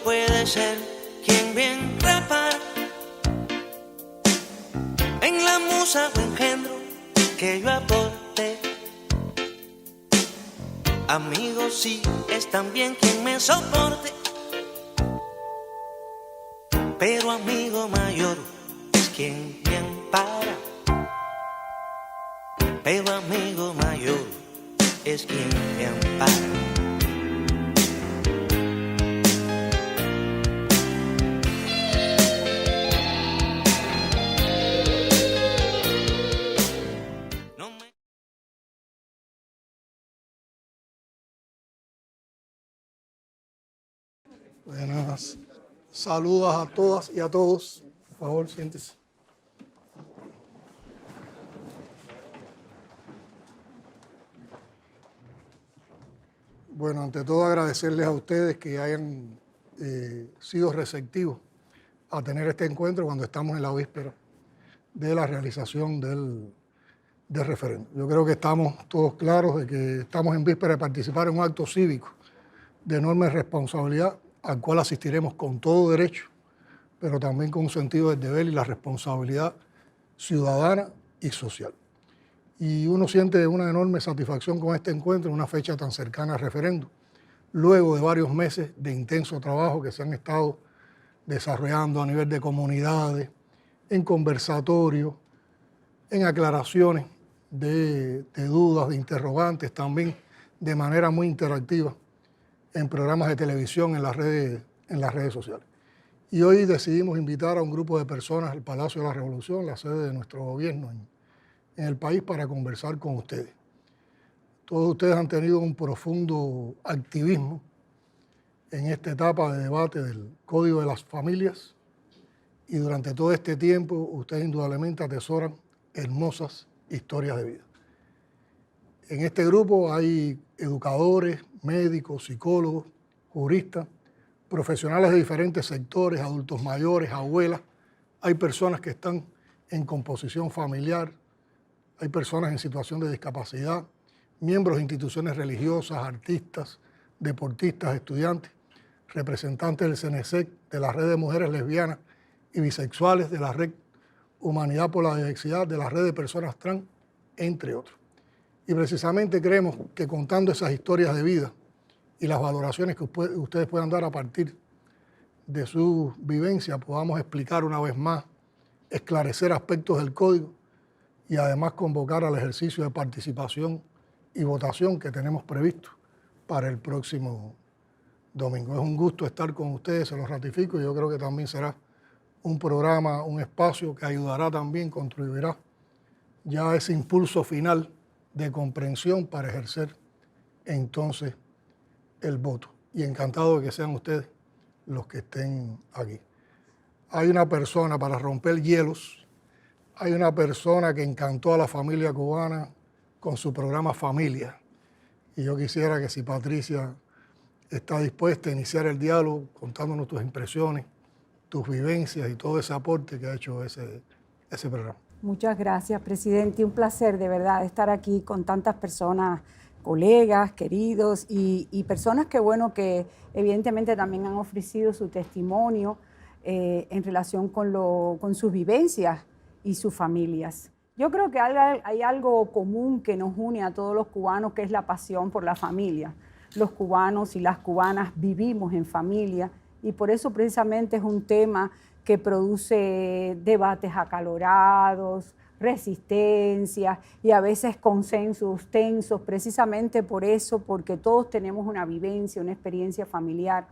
puede ser quien bien repara en la musa o engendro que yo aporte. Amigo, sí, es también quien me soporte, pero amigo mayor es quien me ampara. Pero amigo mayor es quien me ampara. Buenas. Saludos a todas y a todos. Por favor, siéntese. Bueno, ante todo agradecerles a ustedes que hayan sido receptivos a tener este encuentro cuando estamos en la víspera de la realización del referéndum. Yo creo que estamos todos claros de que estamos en víspera de participar en un acto cívico de enorme responsabilidad al cual asistiremos con todo derecho, pero también con un sentido del deber y la responsabilidad ciudadana y social. Y uno siente una enorme satisfacción con este encuentro en una fecha tan cercana al referéndum, luego de varios meses de intenso trabajo que se han estado desarrollando a nivel de comunidades, en conversatorios, en aclaraciones de dudas, de interrogantes, también de manera muy interactiva en programas de televisión, en las redes sociales. Y hoy decidimos invitar a un grupo de personas al Palacio de la Revolución, la sede de nuestro gobierno en el país, para conversar con ustedes. Todos ustedes han tenido un profundo activismo en esta etapa de debate del Código de las Familias y durante todo este tiempo ustedes indudablemente atesoran hermosas historias de vida. En este grupo hay educadores, médicos, psicólogos, juristas, profesionales de diferentes sectores, adultos mayores, abuelas. Hay personas que están en composición familiar, hay personas en situación de discapacidad, miembros de instituciones religiosas, artistas, deportistas, estudiantes, representantes del CNESEC, de la Red de Mujeres Lesbianas y Bisexuales, de la Red Humanidad por la Diversidad, de la Red de Personas Trans, entre otros. Y precisamente creemos que contando esas historias de vida y las valoraciones que ustedes puedan dar a partir de su vivencia, podamos explicar una vez más, esclarecer aspectos del código y además convocar al ejercicio de participación y votación que tenemos previsto para el próximo domingo. Es un gusto estar con ustedes, se los ratifico, y yo creo que también será un programa, un espacio que ayudará también, contribuirá ya a ese impulso final de comprensión para ejercer entonces el voto. Y encantado de que sean ustedes los que estén aquí. Hay una persona, para romper hielos, hay una persona que encantó a la familia cubana con su programa Familia. Y yo quisiera que, si Patricia está dispuesta a iniciar el diálogo contándonos tus impresiones, tus vivencias y todo ese aporte que ha hecho ese programa. Muchas gracias, presidente. Un placer, de verdad, estar aquí con tantas personas, colegas, queridos y personas que, bueno, que evidentemente también han ofrecido su testimonio en relación con sus vivencias y sus familias. Yo creo que hay algo común que nos une a todos los cubanos, que es la pasión por la familia. Los cubanos y las cubanas vivimos en familia y por eso precisamente es un tema que produce debates acalorados, resistencias y a veces consensos tensos, precisamente por eso, porque todos tenemos una vivencia, una experiencia familiar.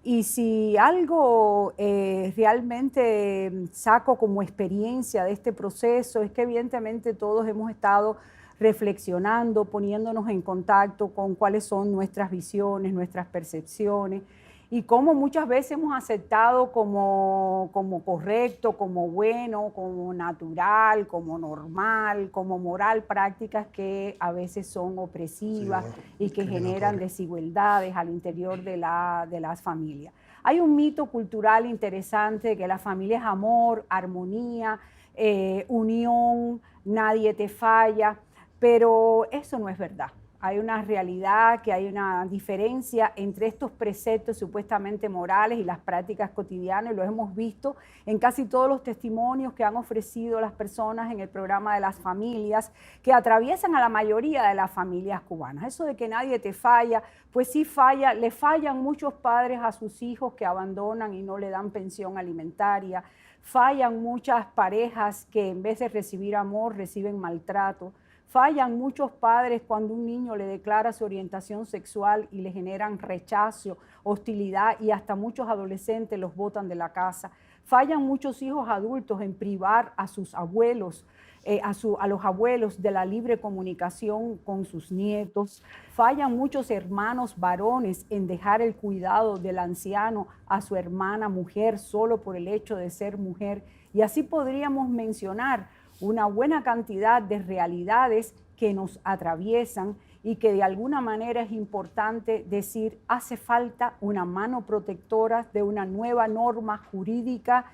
Y si algo realmente saco como experiencia de este proceso es que evidentemente todos hemos estado reflexionando, poniéndonos en contacto con cuáles son nuestras visiones, nuestras percepciones y cómo muchas veces hemos aceptado como correcto, como bueno, como natural, como normal, como moral, prácticas que a veces son opresivas y que generan desigualdades al interior de las familias. Hay un mito cultural interesante de que la familia es amor, armonía, unión, nadie te falla, pero eso no es verdad. hay una realidad, que hay una diferencia entre estos preceptos supuestamente morales y las prácticas cotidianas, y lo hemos visto en casi todos los testimonios que han ofrecido las personas en el programa de las familias, que atraviesan a la mayoría de las familias cubanas. Eso de que nadie te falla, pues sí falla, le fallan muchos padres a sus hijos que abandonan y no le dan pensión alimentaria, fallan muchas parejas que en vez de recibir amor reciben maltrato. Fallan muchos padres cuando un niño le declara su orientación sexual y le generan rechazo, hostilidad, y hasta muchos adolescentes los botan de la casa. Fallan muchos hijos adultos en privar a sus abuelos, a los abuelos de la libre comunicación con sus nietos. Fallan muchos hermanos varones en dejar el cuidado del anciano a su hermana mujer solo por el hecho de ser mujer. Y así podríamos mencionar una buena cantidad de realidades que nos atraviesan y que de alguna manera es importante decir, hace falta una mano protectora de una nueva norma jurídica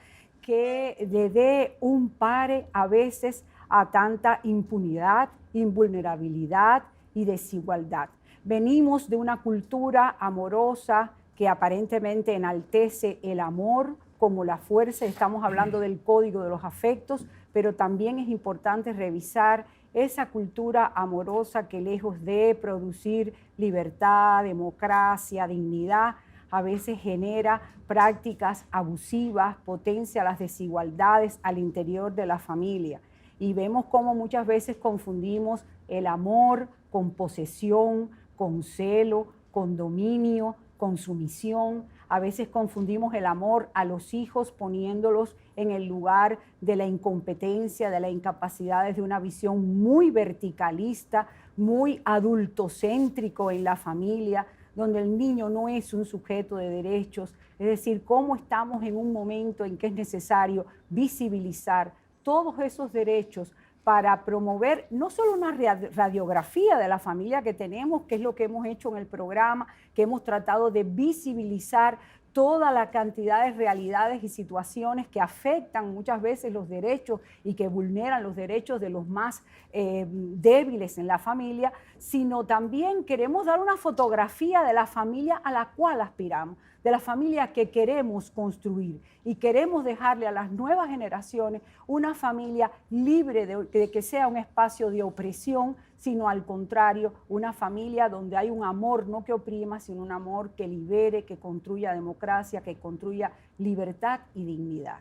que le dé un pare a veces a tanta impunidad, invulnerabilidad y desigualdad. Venimos de una cultura amorosa que aparentemente enaltece el amor como la fuerza, estamos hablando del código de los afectos, pero también es importante revisar esa cultura amorosa que lejos de producir libertad, democracia, dignidad, a veces genera prácticas abusivas, potencia las desigualdades al interior de la familia. Y vemos cómo muchas veces confundimos el amor con posesión, con celo, con dominio, con sumisión. A veces confundimos el amor a los hijos poniéndolos en el lugar de la incompetencia, de la incapacidad, desde una visión muy verticalista, muy adultocéntrico en la familia, donde el niño no es un sujeto de derechos. Es decir, cómo estamos en un momento en que es necesario visibilizar todos esos derechos para promover no solo una radiografía de la familia que tenemos, que es lo que hemos hecho en el programa, que hemos tratado de visibilizar toda la cantidad de realidades y situaciones que afectan muchas veces los derechos y que vulneran los derechos de los más débiles en la familia, sino también queremos dar una fotografía de la familia a la cual aspiramos, de la familia que queremos construir, y queremos dejarle a las nuevas generaciones una familia libre de que sea un espacio de opresión, sino al contrario, una familia donde hay un amor no que oprima, sino un amor que libere, que construya democracia, que construya libertad y dignidad.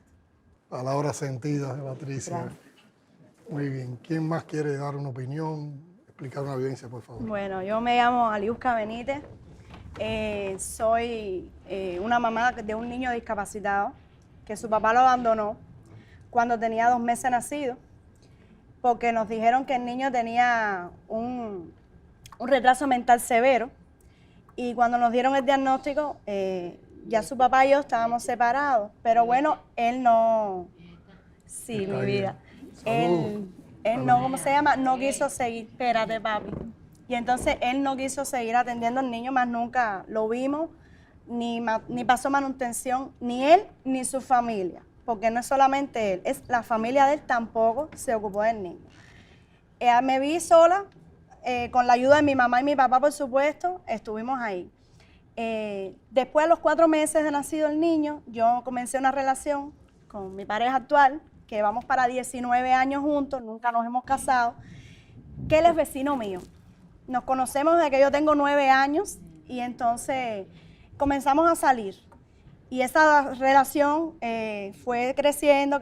Palabras sentidas de Patricia. Gracias. Muy bien. ¿Quién más quiere dar una opinión, explicar una vivencia, por favor? Bueno, yo me llamo Aliuska Benítez. Soy una mamá de un niño discapacitado que su papá lo abandonó cuando tenía 2 meses nacido, porque nos dijeron que el niño tenía un retraso mental severo, y cuando nos dieron el diagnóstico, ya su papá y yo estábamos separados, pero bueno, él no, sí, Está mi vida, bien. él no, ¿cómo se llama? No quiso seguir, espérate papi, y entonces él no quiso seguir atendiendo al niño, más nunca lo vimos, ni pasó manutención, ni él ni su familia, porque no es solamente él, es la familia de él tampoco se ocupó del niño. Me vi sola, con la ayuda de mi mamá y mi papá, por supuesto, estuvimos ahí. Después de los 4 meses de nacido el niño, yo comencé una relación con mi pareja actual, que vamos para 19 años juntos, nunca nos hemos casado, que él es vecino mío. Nos conocemos desde que yo tengo 9 años y entonces comenzamos a salir. Y esa relación fue creciendo,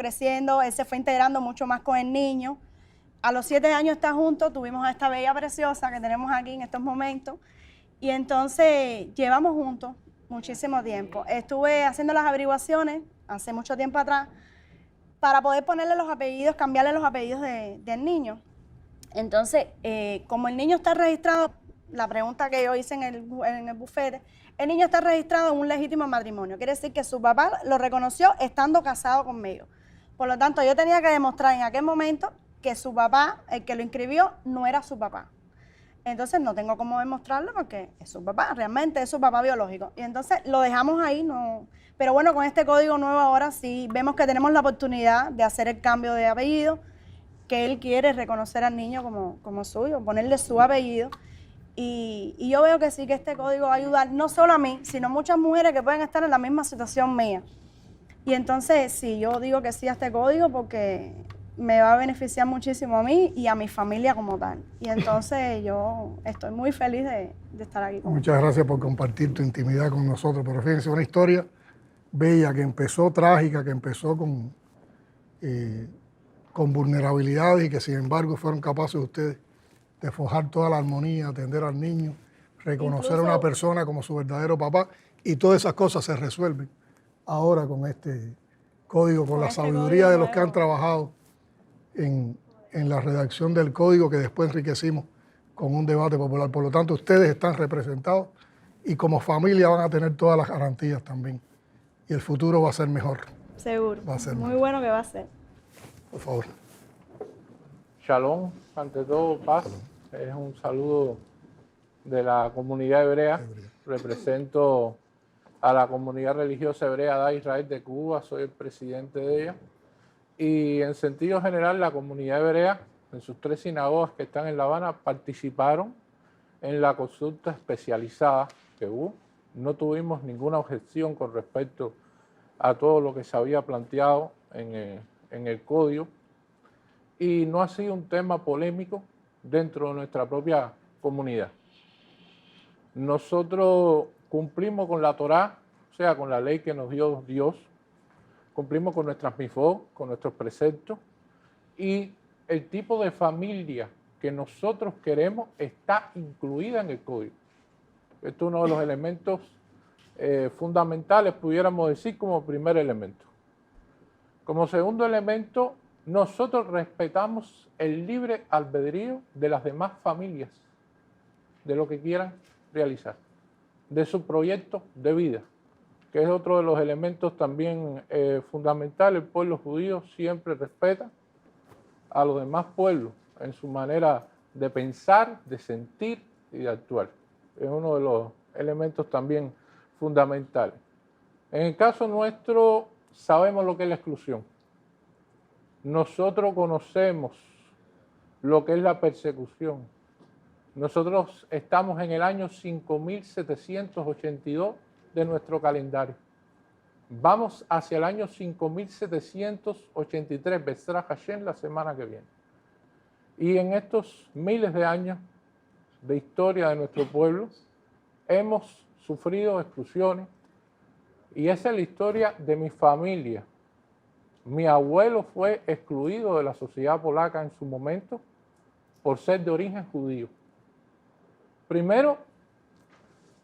él se fue integrando mucho más con el niño. A los 7 años está juntos, tuvimos a esta bella preciosa que tenemos aquí en estos momentos. Y entonces llevamos juntos muchísimo tiempo. Estuve haciendo las averiguaciones hace mucho tiempo atrás para poder ponerle los apellidos, cambiarle los apellidos del niño. Entonces, como el niño está registrado, la pregunta que yo hice en el bufete, el niño está registrado en un legítimo matrimonio. Quiere decir que su papá lo reconoció estando casado conmigo. Por lo tanto, yo tenía que demostrar en aquel momento que su papá, el que lo inscribió, no era su papá. Entonces, no tengo cómo demostrarlo porque es su papá, realmente es su papá biológico. Y entonces, lo dejamos ahí, no. Pero bueno, con este código nuevo ahora sí vemos que tenemos la oportunidad de hacer el cambio de apellido, que él quiere reconocer al niño como suyo, ponerle su apellido. Y yo veo que sí, que este código va a ayudar no solo a mí, sino a muchas mujeres que pueden estar en la misma situación mía. Y entonces, sí, yo digo que sí a este código porque me va a beneficiar muchísimo a mí y a mi familia como tal. Y entonces yo estoy muy feliz de estar aquí con Muchas gracias por compartir tu intimidad con nosotros. Pero fíjense, una historia bella que empezó trágica, que empezó con vulnerabilidades y que sin embargo fueron capaces ustedes de forjar toda la armonía, atender al niño, reconocer a una persona como su verdadero papá, y todas esas cosas se resuelven ahora con este código, con la este sabiduría código de los que han nuevo. trabajado en la redacción del código que después enriquecimos con un debate popular. Por lo tanto, ustedes están representados y como familia van a tener todas las garantías también. Y el futuro va a ser mejor. Seguro. Va a ser Muy mejor. bueno que va a ser. Por favor. Shalom, ante todo, paz. Es un saludo de la comunidad hebrea. Represento a la comunidad religiosa hebrea de Israel de Cuba, soy el presidente de ella. Y en sentido general, la comunidad hebrea, en sus 3 sinagogas que están en La Habana, participaron en la consulta especializada que hubo. No tuvimos ninguna objeción con respecto a todo lo que se había planteado en el código. Y no ha sido un tema polémico dentro de nuestra propia comunidad. Nosotros cumplimos con la Torá, o sea, con la ley que nos dio Dios, cumplimos con nuestras mifot, con nuestros preceptos, y el tipo de familia que nosotros queremos está incluida en el código. Esto es uno de los elementos fundamentales, pudiéramos decir, como primer elemento. Como segundo elemento, nosotros respetamos el libre albedrío de las demás familias, de lo que quieran realizar, de su proyecto de vida, que es otro de los elementos también fundamentales. El pueblo judío siempre respeta a los demás pueblos en su manera de pensar, de sentir y de actuar. Es uno de los elementos también fundamentales. En el caso nuestro, sabemos lo que es la exclusión. Nosotros conocemos lo que es la persecución. Nosotros estamos en el año 5782 de nuestro calendario. Vamos hacia el año 5783, Besra Hashem, la semana que viene. Y en estos miles de años de historia de nuestro pueblo, hemos sufrido exclusiones. Y esa es la historia de mi familia. Mi abuelo fue excluido de la sociedad polaca en su momento por ser de origen judío. Primero,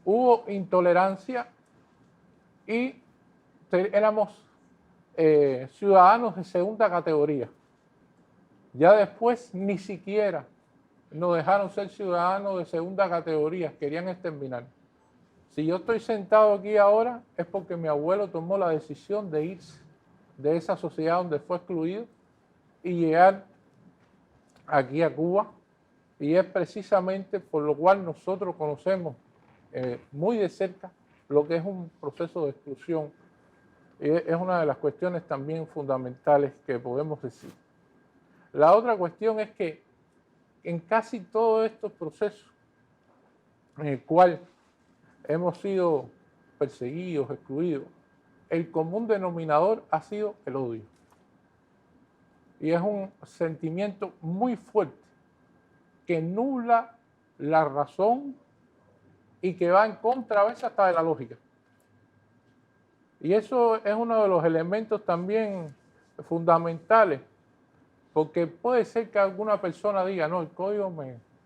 hubo intolerancia y éramos ciudadanos de segunda categoría. Ya después ni siquiera nos dejaron ser ciudadanos de segunda categoría, querían exterminar. Si yo estoy sentado aquí ahora es porque mi abuelo tomó la decisión de irse de esa sociedad donde fue excluido y llegar aquí a Cuba, y es precisamente por lo cual nosotros conocemos muy de cerca lo que es un proceso de exclusión. Es una de las cuestiones también fundamentales que podemos decir. La otra cuestión es que en casi todos estos procesos en el cual hemos sido perseguidos, excluidos, el común denominador ha sido el odio. Y es un sentimiento muy fuerte que nubla la razón y que va en contra a veces hasta de la lógica. Y eso es uno de los elementos también fundamentales, porque puede ser que alguna persona diga, no, el código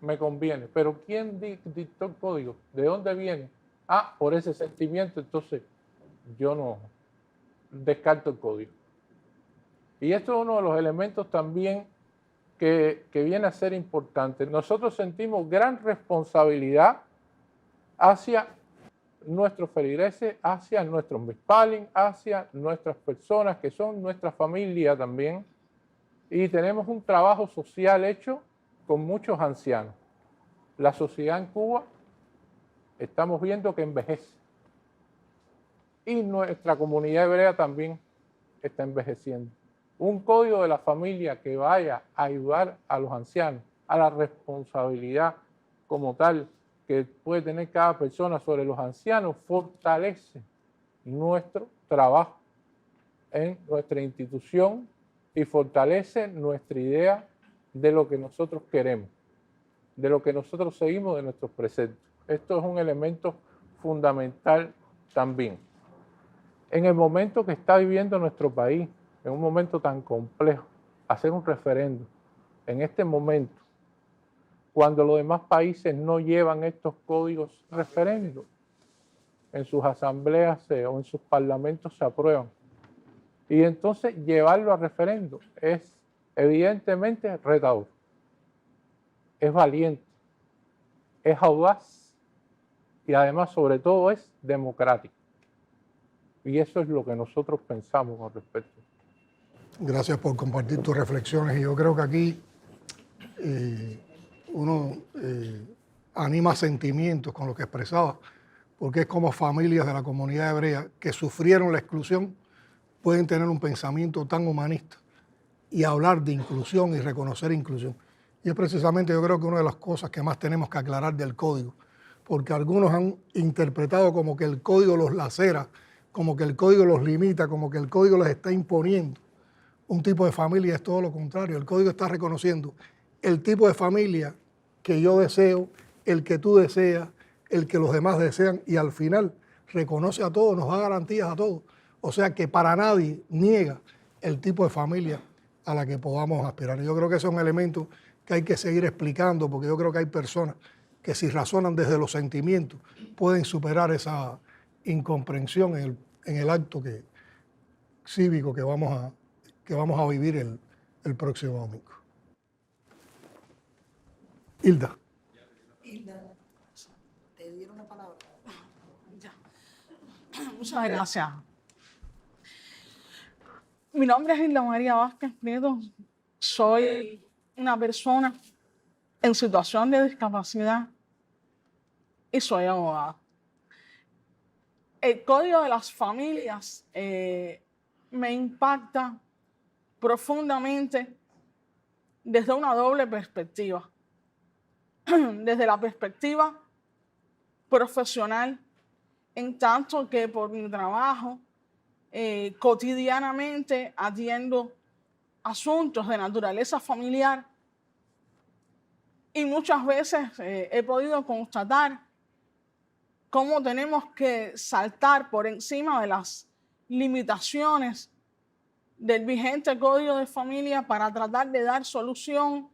me conviene, pero ¿quién dictó el código? ¿De dónde viene? Ah, por ese sentimiento, entonces yo no descarto el código. Y esto es uno de los elementos también que viene a ser importante. Nosotros sentimos gran responsabilidad hacia nuestros feligreses, hacia nuestros mispalin, hacia nuestras personas que son nuestra familia también. Y tenemos un trabajo social hecho con muchos ancianos. La sociedad en Cuba estamos viendo que envejece. Y nuestra comunidad hebrea también está envejeciendo. Un código de la familia que vaya a ayudar a los ancianos, a la responsabilidad como tal que puede tener cada persona sobre los ancianos fortalece nuestro trabajo en nuestra institución y fortalece nuestra idea de lo que nosotros queremos, de lo que nosotros seguimos de nuestros preceptos. Esto es un elemento fundamental también. En el momento que está viviendo nuestro país, en un momento tan complejo, hacer un referendo en este momento, cuando los demás países no llevan estos códigos referendos, en sus asambleas o en sus parlamentos se aprueban. Y entonces llevarlo a referendo es evidentemente retador, es valiente, es audaz y además sobre todo es democrático. Y eso es lo que nosotros pensamos con respecto. Gracias por compartir tus reflexiones. Y yo creo que aquí uno anima sentimientos con lo que expresaba, porque es como familias de la comunidad hebrea que sufrieron la exclusión pueden tener un pensamiento tan humanista y hablar de inclusión y reconocer inclusión. Y es precisamente, yo creo que una de las cosas que más tenemos que aclarar del código, porque algunos han interpretado como que el código los lacera, como que el código los limita, como que el código les está imponiendo un tipo de familia. Es todo lo contrario. El código está reconociendo el tipo de familia que yo deseo, el que tú deseas, el que los demás desean, y al final reconoce a todos, nos da garantías a todos. O sea que para nadie niega el tipo de familia a la que podamos aspirar. Y yo creo que ese es un elemento que hay que seguir explicando, porque yo creo que hay personas que si razonan desde los sentimientos pueden superar esa incomprensión en el acto cívico que vamos a vivir el próximo domingo. Hilda. Hilda, te dieron una palabra. Ya. Muchas gracias. Mi nombre es Hilda María Vázquez Prieto. Soy una persona en situación de discapacidad y soy abogada. El Código de las Familias me impacta profundamente desde una doble perspectiva. Desde la perspectiva profesional, en tanto que por mi trabajo cotidianamente atiendo asuntos de naturaleza familiar y muchas veces he podido constatar cómo tenemos que saltar por encima de las limitaciones del vigente Código de Familia para tratar de dar solución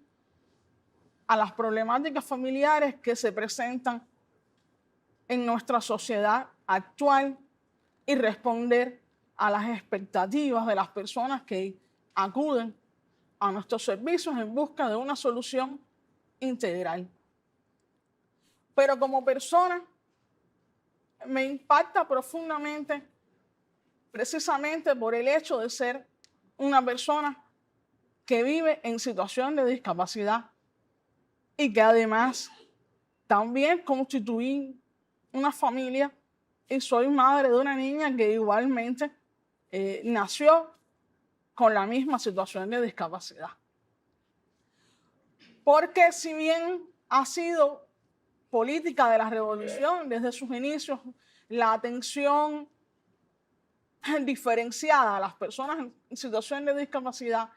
a las problemáticas familiares que se presentan en nuestra sociedad actual y responder a las expectativas de las personas que acuden a nuestros servicios en busca de una solución integral. Pero como persona me impacta profundamente precisamente por el hecho de ser una persona que vive en situación de discapacidad y que además también constituí una familia y soy madre de una niña que igualmente nació con la misma situación de discapacidad. Porque si bien ha sido política de la revolución desde sus inicios la atención diferenciada a las personas en situación de discapacidad,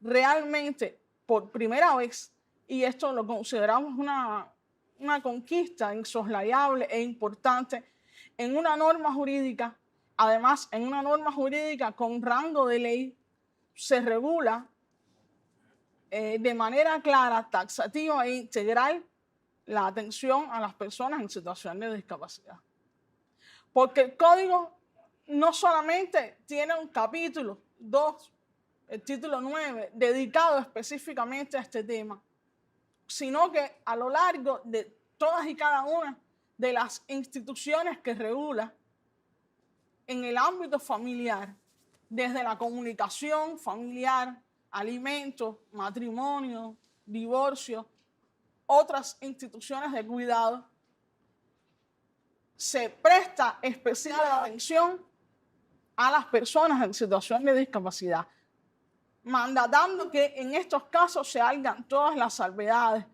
realmente por primera vez, y esto lo consideramos una conquista insoslayable e importante, en una norma jurídica, además en una norma jurídica con rango de ley, se regula de manera clara, taxativa e integral la atención a las personas en situación de discapacidad. Porque el Código no solamente tiene un capítulo 2, el título 9, dedicado específicamente a este tema, sino que a lo largo de todas y cada una de las instituciones que regula en el ámbito familiar, desde la comunicación familiar, alimentos, matrimonio, divorcio, otras instituciones de cuidado, se presta especial atención a las personas en situación de discapacidad, mandatando que en estos casos se hagan todas las salvedades,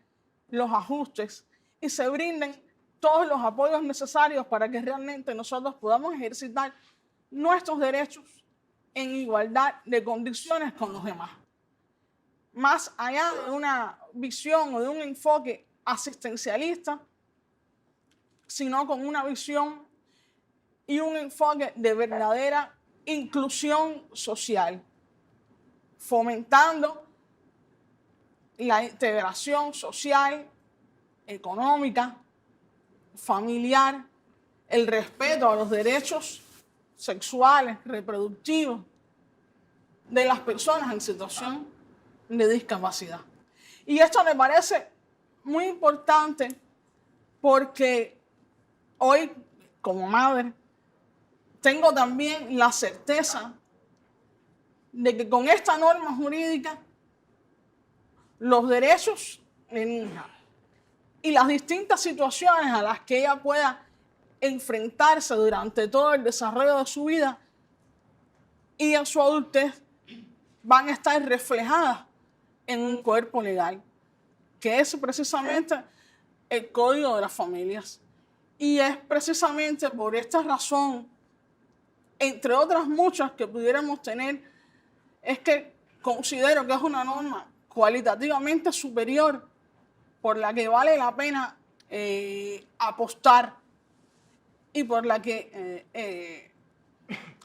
los ajustes y se brinden todos los apoyos necesarios para que realmente nosotros podamos ejercitar nuestros derechos en igualdad de condiciones con los demás. Más allá de una visión o de un enfoque asistencialista, sino con una visión y un enfoque de verdadera inclusión social, fomentando la integración social, económica, familiar, el respeto a los derechos sexuales, reproductivos de las personas en situación de discapacidad. Y esto me parece muy importante porque hoy, como madre, tengo también la certeza de que con esta norma jurídica los derechos de mi hija y las distintas situaciones a las que ella pueda enfrentarse durante todo el desarrollo de su vida y en su adultez van a estar reflejadas en un cuerpo legal, que es precisamente el Código de las Familias. Y es precisamente por esta razón, entre otras muchas que pudiéramos tener, es que considero que es una norma cualitativamente superior por la que vale la pena apostar y por la que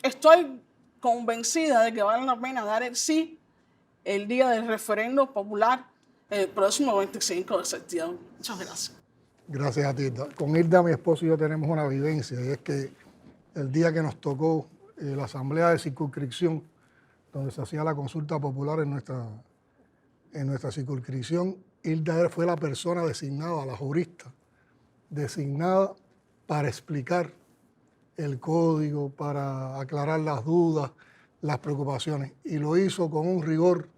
estoy convencida de que vale la pena dar el sí el día del referendo popular el próximo 25 de septiembre. Muchas gracias. Gracias a ti, Hilda. Con Hilda, mi esposo y yo tenemos una vivencia, y es que el día que nos tocó la asamblea de circunscripción, donde se hacía la consulta popular en nuestra circunscripción, Hilda fue la persona designada, la jurista, designada para explicar el código, para aclarar las dudas, las preocupaciones. Y lo hizo con un rigor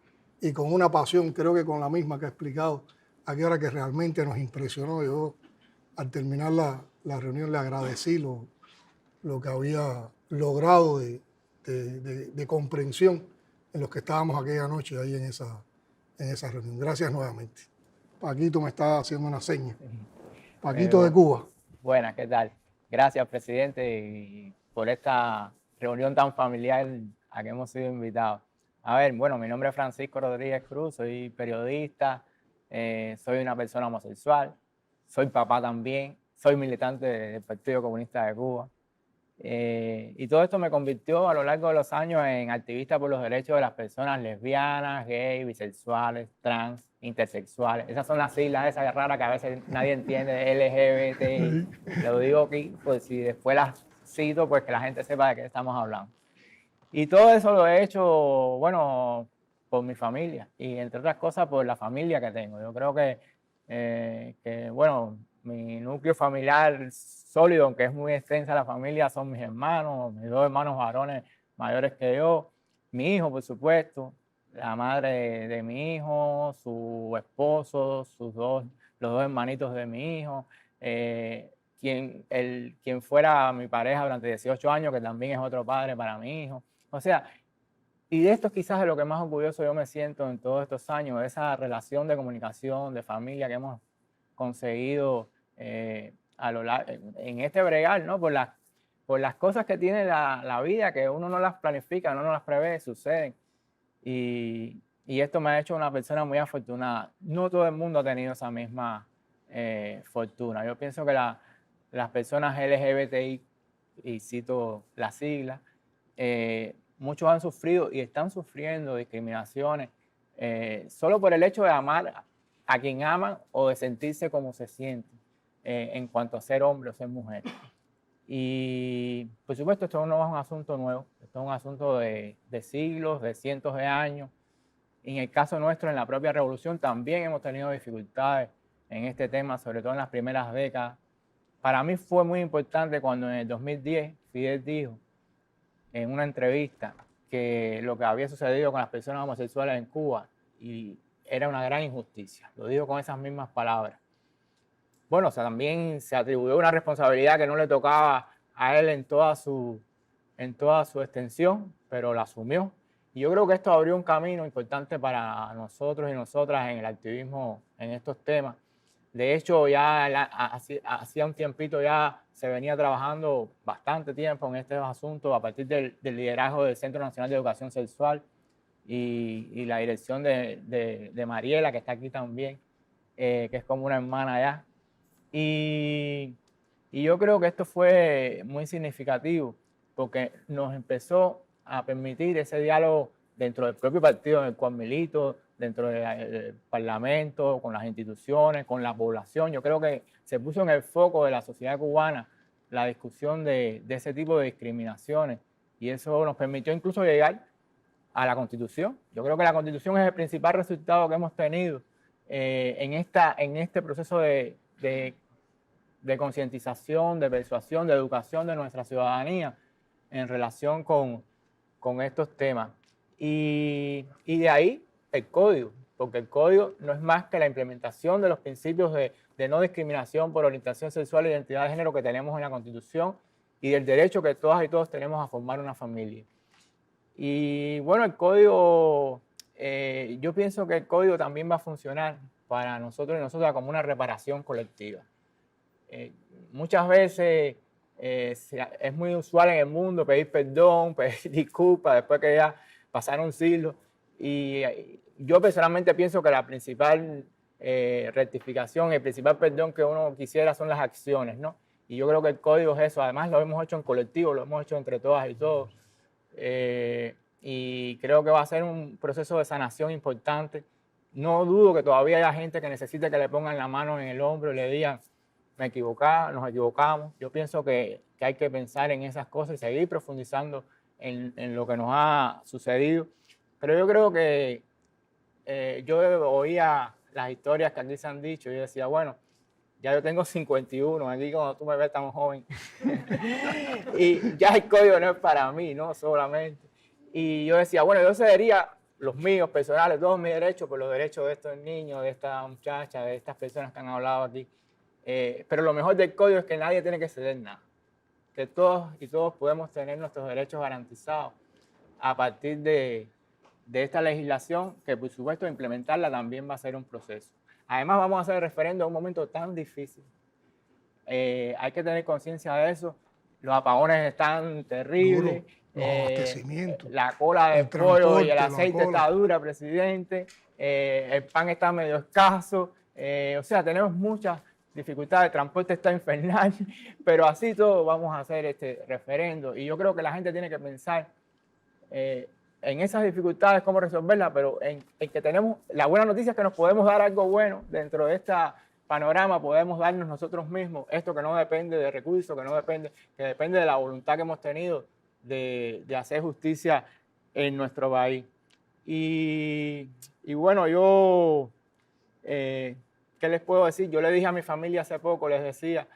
y con una pasión, creo que con la misma que ha explicado, aquí ahora, que realmente nos impresionó. Yo, al terminar la reunión, le agradecí lo que había logrado de comprensión en los que estábamos aquella noche ahí en esa reunión. Gracias nuevamente. Paquito me está haciendo una seña. Paquito de Cuba. Buenas, ¿qué tal? Gracias, presidente, y por esta reunión tan familiar a que hemos sido invitados. A ver, bueno, mi nombre es Francisco Rodríguez Cruz, soy periodista, soy una persona homosexual, soy papá también, soy militante del Partido Comunista de Cuba. Y todo esto me convirtió a lo largo de los años en activista por los derechos de las personas lesbianas, gays, bisexuales, trans, intersexuales. Esas son las siglas esas raras que a veces nadie entiende, LGBT. Lo digo aquí, pues si después las cito, pues que la gente sepa de qué estamos hablando. Y todo eso lo he hecho, bueno, por mi familia y entre otras cosas por la familia que tengo. Yo creo que bueno, mi núcleo familiar sólido, aunque es muy extensa la familia, son mis hermanos, mis dos hermanos varones mayores que yo, mi hijo, por supuesto, la madre de mi hijo, su esposo, los dos hermanitos de mi hijo, quien fuera mi pareja durante 18 años, que también es otro padre para mi hijo. O sea, y de esto quizás es lo que más orgulloso yo me siento en todos estos años, esa relación de comunicación, de familia que hemos conseguido en este bregar, ¿no? Por las cosas que tiene la vida, que uno no las planifica, uno no las prevé, suceden. Y esto me ha hecho una persona muy afortunada. No todo el mundo ha tenido esa misma fortuna. Yo pienso que las personas LGBTI, y cito las siglas, muchos han sufrido y están sufriendo discriminaciones solo por el hecho de amar a quien aman o de sentirse como se sienten en cuanto a ser hombre o ser mujer. Y por supuesto esto no es un asunto nuevo, esto es un asunto de siglos, de cientos de años. En el caso nuestro, en la propia revolución, también hemos tenido dificultades en este tema, sobre todo en las primeras décadas. Para mí fue muy importante cuando en el 2010 Fidel dijo en una entrevista que lo que había sucedido con las personas homosexuales en Cuba y era una gran injusticia. Lo dijo con esas mismas palabras. Bueno, o sea, también se atribuyó una responsabilidad que no le tocaba a él en toda su extensión, pero la asumió. Y yo creo que esto abrió un camino importante para nosotros y nosotras en el activismo en estos temas, De hecho, ya hacía un tiempito ya se venía trabajando bastante tiempo en estos asuntos a partir del liderazgo del Centro Nacional de Educación Sexual y la dirección de Mariela, que está aquí también, que es como una hermana ya. Y yo creo que esto fue muy significativo porque nos empezó a permitir ese diálogo dentro del propio partido en el cual milito, dentro del Parlamento, con las instituciones, con la población. Yo creo que se puso en el foco de la sociedad cubana la discusión de ese tipo de discriminaciones y eso nos permitió incluso llegar a la Constitución. Yo creo que la Constitución es el principal resultado que hemos tenido en este proceso de concientización, de persuasión, de educación de nuestra ciudadanía en relación con estos temas. Y de ahí el código, porque el código no es más que la implementación de los principios de no discriminación por orientación sexual e identidad de género que tenemos en la Constitución y del derecho que todas y todos tenemos a formar una familia. Y bueno, el código, yo pienso que el código también va a funcionar para nosotros y nosotras como una reparación colectiva. Muchas veces es muy usual en el mundo pedir perdón, pedir disculpas después que ya pasaron siglos. Y yo personalmente pienso que la principal rectificación, el principal perdón que uno quisiera son las acciones, ¿no? Y yo creo que el código es eso. Además lo hemos hecho en colectivo, lo hemos hecho entre todas y todos. Y creo que va a ser un proceso de sanación importante. No dudo que todavía haya gente que necesite que le pongan la mano en el hombro y le digan, me equivocaba, nos equivocamos. Yo pienso que hay que pensar en esas cosas y seguir profundizando en lo que nos ha sucedido. Pero yo creo que yo oía las historias que aquí se han dicho y yo decía, bueno, ya yo tengo 51, aquí cuando tú me ves tan joven. Y ya el código no es para mí, no solamente. Y yo decía, bueno, yo cedería los míos personales, todos mis derechos por los derechos de estos niños, de esta muchacha, de estas personas que han hablado aquí. Pero lo mejor del código es que nadie tiene que ceder nada. Que todos y todos podemos tener nuestros derechos garantizados a partir de esta legislación, que por supuesto implementarla también va a ser un proceso. Además vamos a hacer el referendo en un momento tan difícil. Hay que tener conciencia de eso. Los apagones están terribles. Los abastecimientos. La cola de pollo y el aceite está dura, presidente. El pan está medio escaso. O sea, tenemos muchas dificultades. El transporte está infernal. Pero así todo vamos a hacer este referendo. Y yo creo que la gente tiene que pensar en esas dificultades, cómo resolverlas, pero en que tenemos, la buena noticia es que nos podemos dar algo bueno dentro de este panorama, podemos darnos nosotros mismos esto que no depende de recursos, que depende de la voluntad que hemos tenido de hacer justicia en nuestro país. Y bueno, yo, ¿qué les puedo decir? Yo le dije a mi familia hace poco, les decía,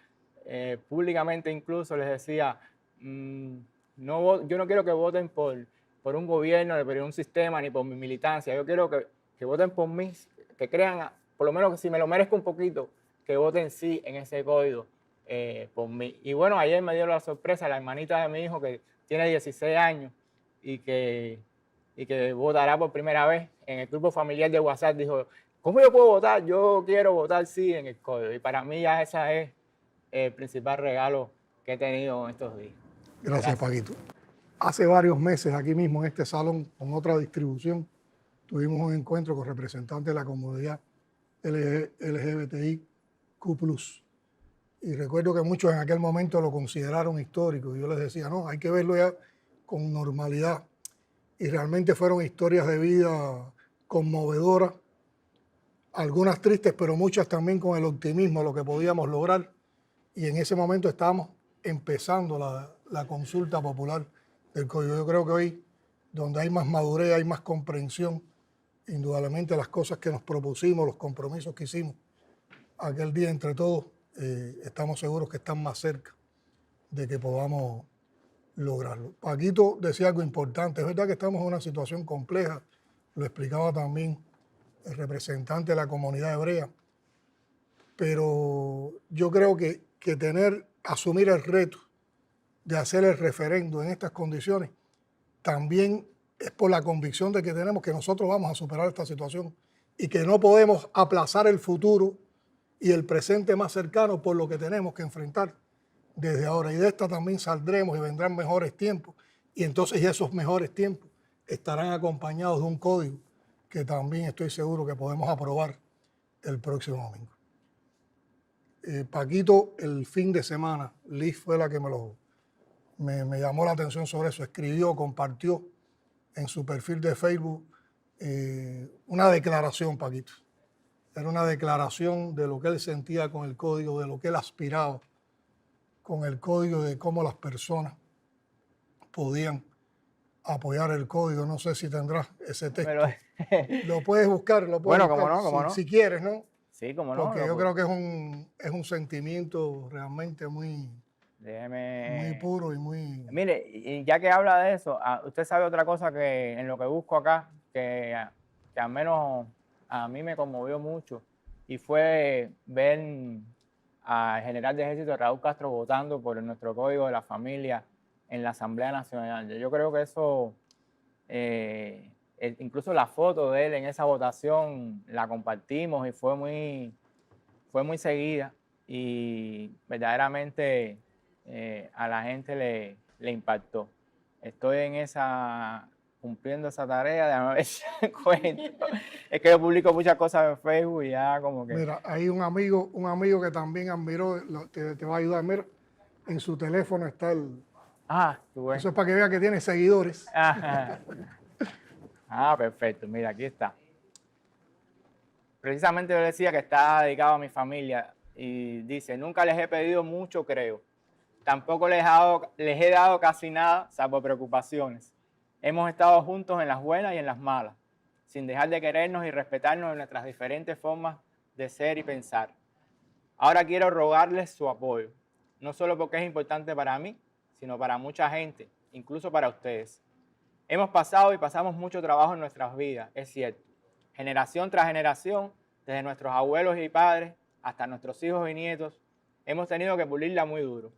públicamente incluso, les decía, yo no quiero que voten por un gobierno, ni por un sistema, ni por mi militancia. Yo quiero que voten por mí, que crean, por lo menos que si me lo merezco un poquito, que voten sí en ese código por mí. Y bueno, ayer me dio la sorpresa la hermanita de mi hijo que tiene 16 años y que votará por primera vez en el grupo familiar de WhatsApp. Dijo, ¿cómo yo puedo votar? Yo quiero votar sí en el código. Y para mí ya ese es el principal regalo que he tenido en estos días. Gracias, Paquito. Hace varios meses, aquí mismo en este salón, con otra distribución, tuvimos un encuentro con representantes de la comunidad LGBTIQ+. Y recuerdo que muchos en aquel momento lo consideraron histórico. Y yo les decía, no, hay que verlo ya con normalidad. Y realmente fueron historias de vida conmovedoras, algunas tristes, pero muchas también con el optimismo, lo que podíamos lograr. Y en ese momento estábamos empezando la consulta popular del código. Yo creo que hoy, donde hay más madurez, hay más comprensión, indudablemente las cosas que nos propusimos, los compromisos que hicimos aquel día entre todos, estamos seguros que están más cerca de que podamos lograrlo. Paquito decía algo importante, es verdad que estamos en una situación compleja, lo explicaba también el representante de la comunidad hebrea, pero yo creo que asumir el reto de hacer el referendo en estas condiciones, también es por la convicción de que tenemos que nosotros vamos a superar esta situación y que no podemos aplazar el futuro y el presente más cercano por lo que tenemos que enfrentar desde ahora. Y de esta también saldremos y vendrán mejores tiempos. Y entonces esos mejores tiempos estarán acompañados de un código que también estoy seguro que podemos aprobar el próximo domingo. Paquito, el fin de semana, Liz fue la que me llamó la atención sobre eso, escribió, compartió en su perfil de Facebook una declaración, Paquito. Era una declaración de lo que él sentía con el código, de lo que él aspiraba con el código, de cómo las personas podían apoyar el código. No sé si tendrás ese texto. Lo puedes buscar, Bueno, cómo no, cómo no. Si quieres, ¿no? Sí, cómo no. Porque yo creo que es un sentimiento realmente muy puro y muy... Mire, y ya que habla de eso, usted sabe otra cosa que en lo que busco acá, que al menos a mí me conmovió mucho, y fue ver al general de ejército Raúl Castro votando por nuestro Código de la Familia en la Asamblea Nacional. Yo creo que eso, incluso la foto de él en esa votación la compartimos y fue muy seguida, y verdaderamente a la gente le impactó. Estoy cumpliendo esa tarea, déjame ver si encuentro. Es que yo publico muchas cosas en Facebook y ya como que... Mira, hay un amigo que también admiró, te va a ayudar. Mira, en su teléfono está tú ves. Eso es para que vea que tiene seguidores. Perfecto. Mira, aquí está. Precisamente yo decía que está dedicado a mi familia y dice: nunca les he pedido mucho, creo. Tampoco les he dado casi nada, salvo preocupaciones. Hemos estado juntos en las buenas y en las malas, sin dejar de querernos y respetarnos en nuestras diferentes formas de ser y pensar. Ahora quiero rogarles su apoyo, no solo porque es importante para mí, sino para mucha gente, incluso para ustedes. Hemos pasado y pasamos mucho trabajo en nuestras vidas, es cierto. Generación tras generación, desde nuestros abuelos y padres hasta nuestros hijos y nietos, hemos tenido que pulirla muy duro.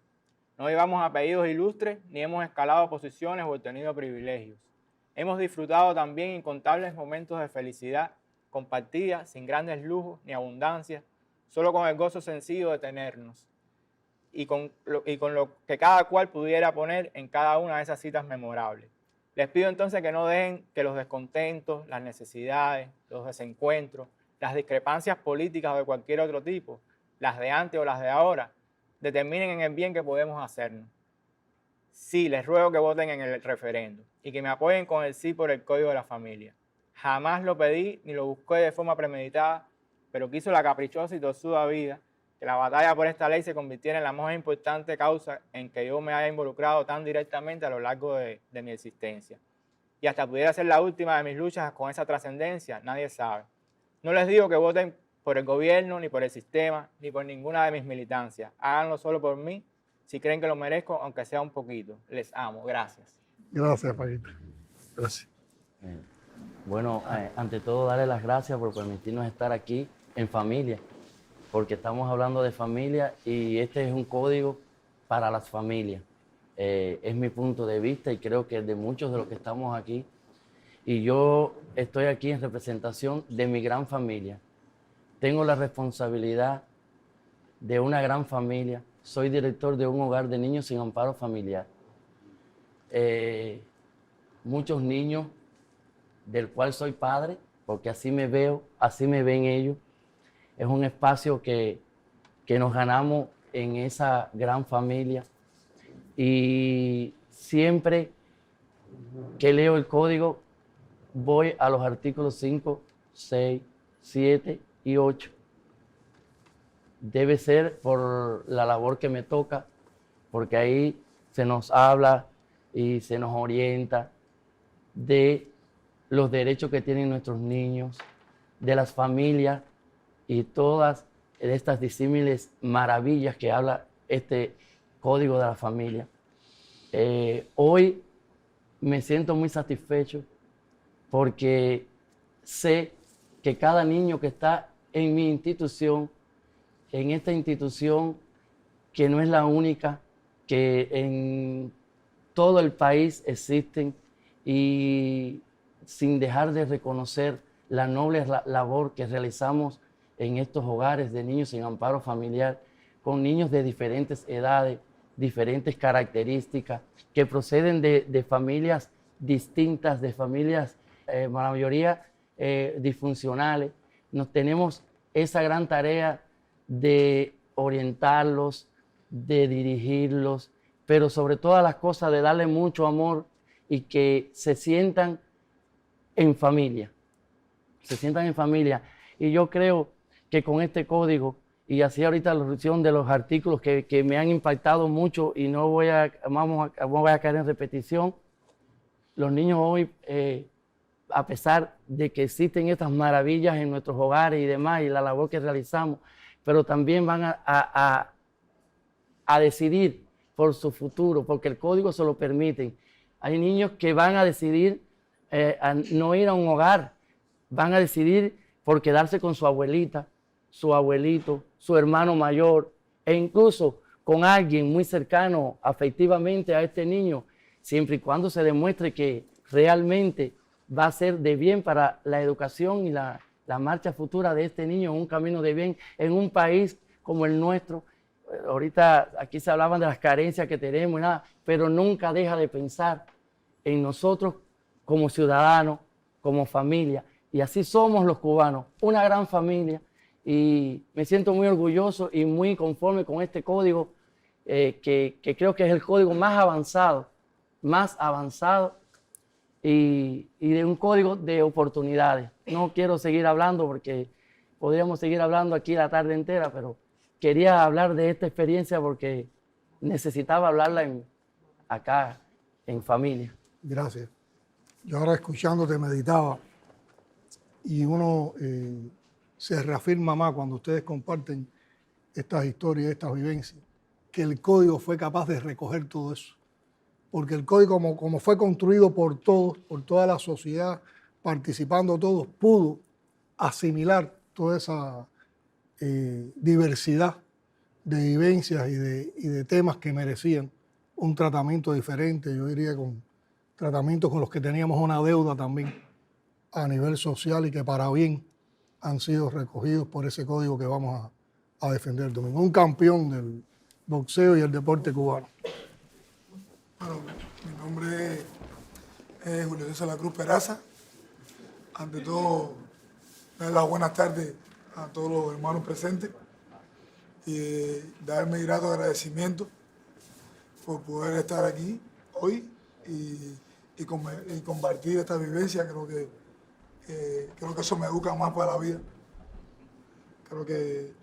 No llevamos apellidos ilustres, ni hemos escalado posiciones o obtenido privilegios. Hemos disfrutado también incontables momentos de felicidad compartida, sin grandes lujos ni abundancia, solo con el gozo sencillo de tenernos y con lo que cada cual pudiera poner en cada una de esas citas memorables. Les pido entonces que no dejen que los descontentos, las necesidades, los desencuentros, las discrepancias políticas o de cualquier otro tipo, las de antes o las de ahora, determinen en el bien que podemos hacernos. Sí, les ruego que voten en el referendo y que me apoyen con el sí por el Código de la Familia. Jamás lo pedí ni lo busqué de forma premeditada, pero quiso la caprichosa y tosuda vida que la batalla por esta ley se convirtiera en la más importante causa en que yo me haya involucrado tan directamente a lo largo de mi existencia. Y hasta pudiera ser la última de mis luchas con esa trascendencia, nadie sabe. No les digo que voten por el gobierno, ni por el sistema, ni por ninguna de mis militancias. Háganlo solo por mí, si creen que lo merezco, aunque sea un poquito. Les amo. Gracias. Gracias, Paquito. Gracias. Bueno, ante todo, darle las gracias por permitirnos estar aquí en familia, porque estamos hablando de familia y este es un código para las familias. Es mi punto de vista y creo que es de muchos de los que estamos aquí. Y yo estoy aquí en representación de mi gran familia. Tengo la responsabilidad de una gran familia. Soy director de un hogar de niños sin amparo familiar. Muchos niños, del cual soy padre, porque así me veo, así me ven ellos. Es un espacio que nos ganamos en esa gran familia. Y siempre que leo el código, voy a los artículos 5, 6, 7 y 8. Debe ser por la labor que me toca, porque ahí se nos habla y se nos orienta de los derechos que tienen nuestros niños, de las familias y todas estas disímiles maravillas que habla este Código de la Familia. Hoy me siento muy satisfecho porque sé que cada niño que está en mi institución, en esta institución que no es la única, que en todo el país existen, y sin dejar de reconocer la noble labor que realizamos en estos hogares de niños sin amparo familiar, con niños de diferentes edades, diferentes características, que proceden de familias distintas, de familias, la mayoría disfuncionales. Tenemos esa gran tarea de orientarlos, de dirigirlos, pero sobre todas las cosas de darle mucho amor y que se sientan en familia, Y yo creo que con este código, y así ahorita la revisión de los artículos que me han impactado mucho y no voy a caer en repetición, los niños hoy, a pesar de que existen estas maravillas en nuestros hogares y demás, y la labor que realizamos, pero también van a decidir por su futuro, porque el código se lo permite. Hay niños que van a decidir a no ir a un hogar, van a decidir por quedarse con su abuelita, su abuelito, su hermano mayor, e incluso con alguien muy cercano afectivamente a este niño, siempre y cuando se demuestre que realmente va a ser de bien para la educación y la marcha futura de este niño en un camino de bien, en un país como el nuestro. Ahorita aquí se hablaban de las carencias que tenemos y nada, pero nunca deja de pensar en nosotros como ciudadanos, como familia. Y así somos los cubanos, una gran familia. Y me siento muy orgulloso y muy conforme con este código, que creo que es el código más avanzado y de un código de oportunidades. No quiero seguir hablando porque podríamos seguir hablando aquí la tarde entera, pero quería hablar de esta experiencia porque necesitaba hablarla acá en familia. Gracias. Yo ahora escuchándote meditaba y uno se reafirma más cuando ustedes comparten estas historias, estas vivencias, que el código fue capaz de recoger todo eso. Porque el código, como fue construido por todos, por toda la sociedad, participando todos, pudo asimilar toda esa diversidad de vivencias y de temas que merecían un tratamiento diferente, yo diría con tratamientos con los que teníamos una deuda también a nivel social y que para bien han sido recogidos por ese código que vamos a defender el domingo. Un campeón del boxeo y el deporte cubano. Bueno, mi nombre es Julio César La Cruz Peraza. Ante todo, dar las buenas tardes a todos los hermanos presentes y darme grato agradecimiento por poder estar aquí hoy y compartir esta vivencia. Creo que eso me educa más para la vida. Creo que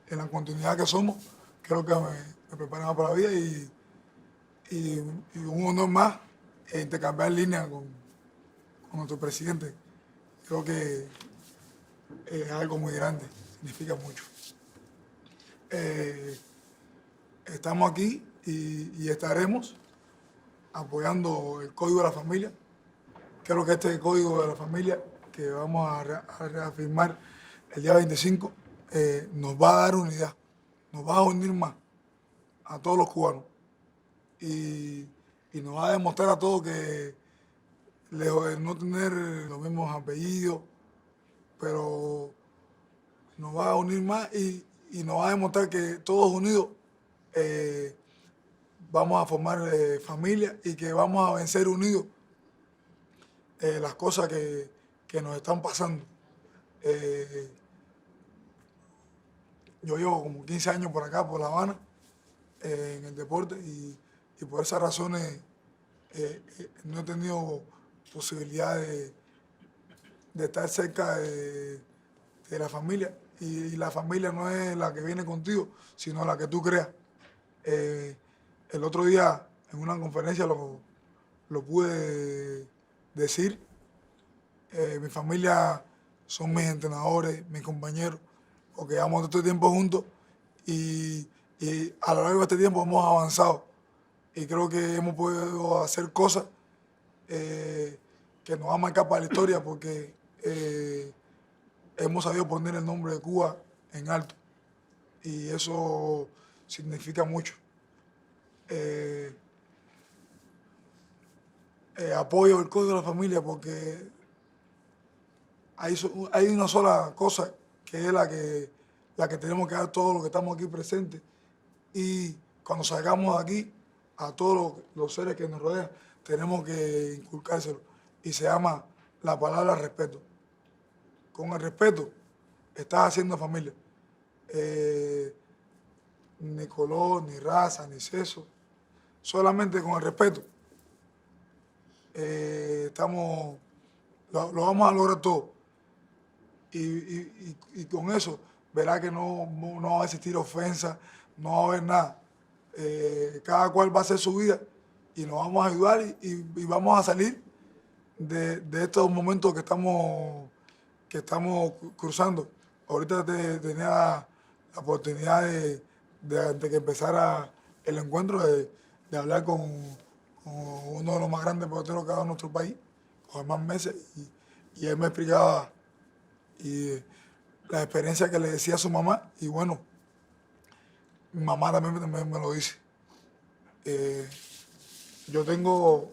en la continuidad que somos, creo que me prepara más para la vida y un honor más intercambiar línea con nuestro presidente. Creo que es algo muy grande, significa mucho. Estamos aquí y estaremos apoyando el Código de la Familia. Creo que este Código de la Familia que vamos a reafirmar el día 25 nos va a dar unidad, nos va a unir más a todos los cubanos y nos va a demostrar a todos que lejos de no tener los mismos apellidos, pero nos va a unir más y nos va a demostrar que todos unidos vamos a formar familia y que vamos a vencer unidos las cosas que nos están pasando. Yo llevo como 15 años por acá, por La Habana, en el deporte y por esas razones no he tenido posibilidad de estar cerca de la familia. Y la familia no es la que viene contigo, sino la que tú creas. El otro día en una conferencia lo pude decir. Mi familia son mis entrenadores, mis compañeros, porque llevamos todo este tiempo juntos y a lo largo de este tiempo hemos avanzado y creo que hemos podido hacer cosas que nos van a marcar para la historia porque hemos sabido poner el nombre de Cuba en alto y eso significa mucho. Apoyo el Código de la Familia porque hay una sola cosa que es la que tenemos que dar todos los que estamos aquí presentes. Y cuando salgamos de aquí, a todos los seres que nos rodean, tenemos que inculcárselo. Y se llama la palabra respeto. Con el respeto estás haciendo familia. Ni color, ni raza, ni sexo. Solamente con el respeto lo vamos a lograr todo. Y con eso verá que no va a existir ofensa, no va a haber nada. Cada cual va a hacer su vida y nos vamos a ayudar y vamos a salir de estos momentos que estamos cruzando. Ahorita tenía la oportunidad de que empezara el encuentro de hablar con uno de los más grandes peloteros que ha dado nuestro país, con Germán Mesa, y él me explicaba la experiencia que le decía a su mamá, y bueno, mi mamá también me lo dice. Yo tengo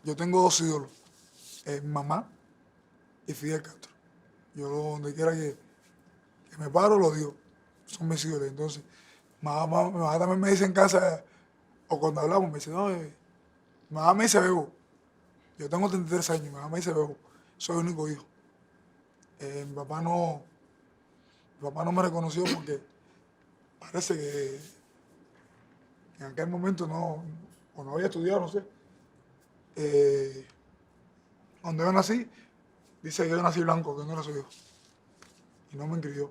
2 ídolos, mi mamá y Fidel Castro. Yo donde quiera que me paro lo digo, son mis ídolos. Entonces, mi mamá también me dice en casa, o cuando hablamos, me dice, no, mi mamá me dice Bebo. Yo tengo 33 años, mi mamá me dice Bebo, soy el único hijo. Mi papá no me reconoció parece que en aquel momento no había estudiado, no sé. Cuando yo nací, dice que yo nací blanco, que no era su hijo. Y no me inscribió.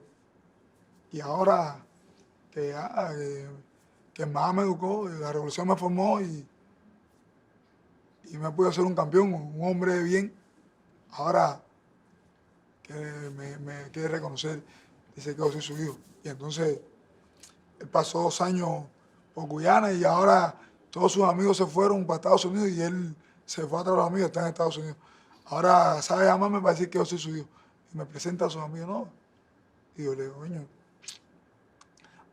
Y ahora que mamá me educó, la revolución me formó y me pude hacer un campeón, un hombre de bien, ahora que me quiere reconocer, dice que yo soy su hijo. Y entonces él pasó 2 años por Guyana y ahora todos sus amigos se fueron para Estados Unidos y él se fue a traer a los amigos, está en Estados Unidos. Ahora sabe llamarme para decir que yo soy su hijo. Y me presenta a sus amigos, no. Y yo le digo, coño,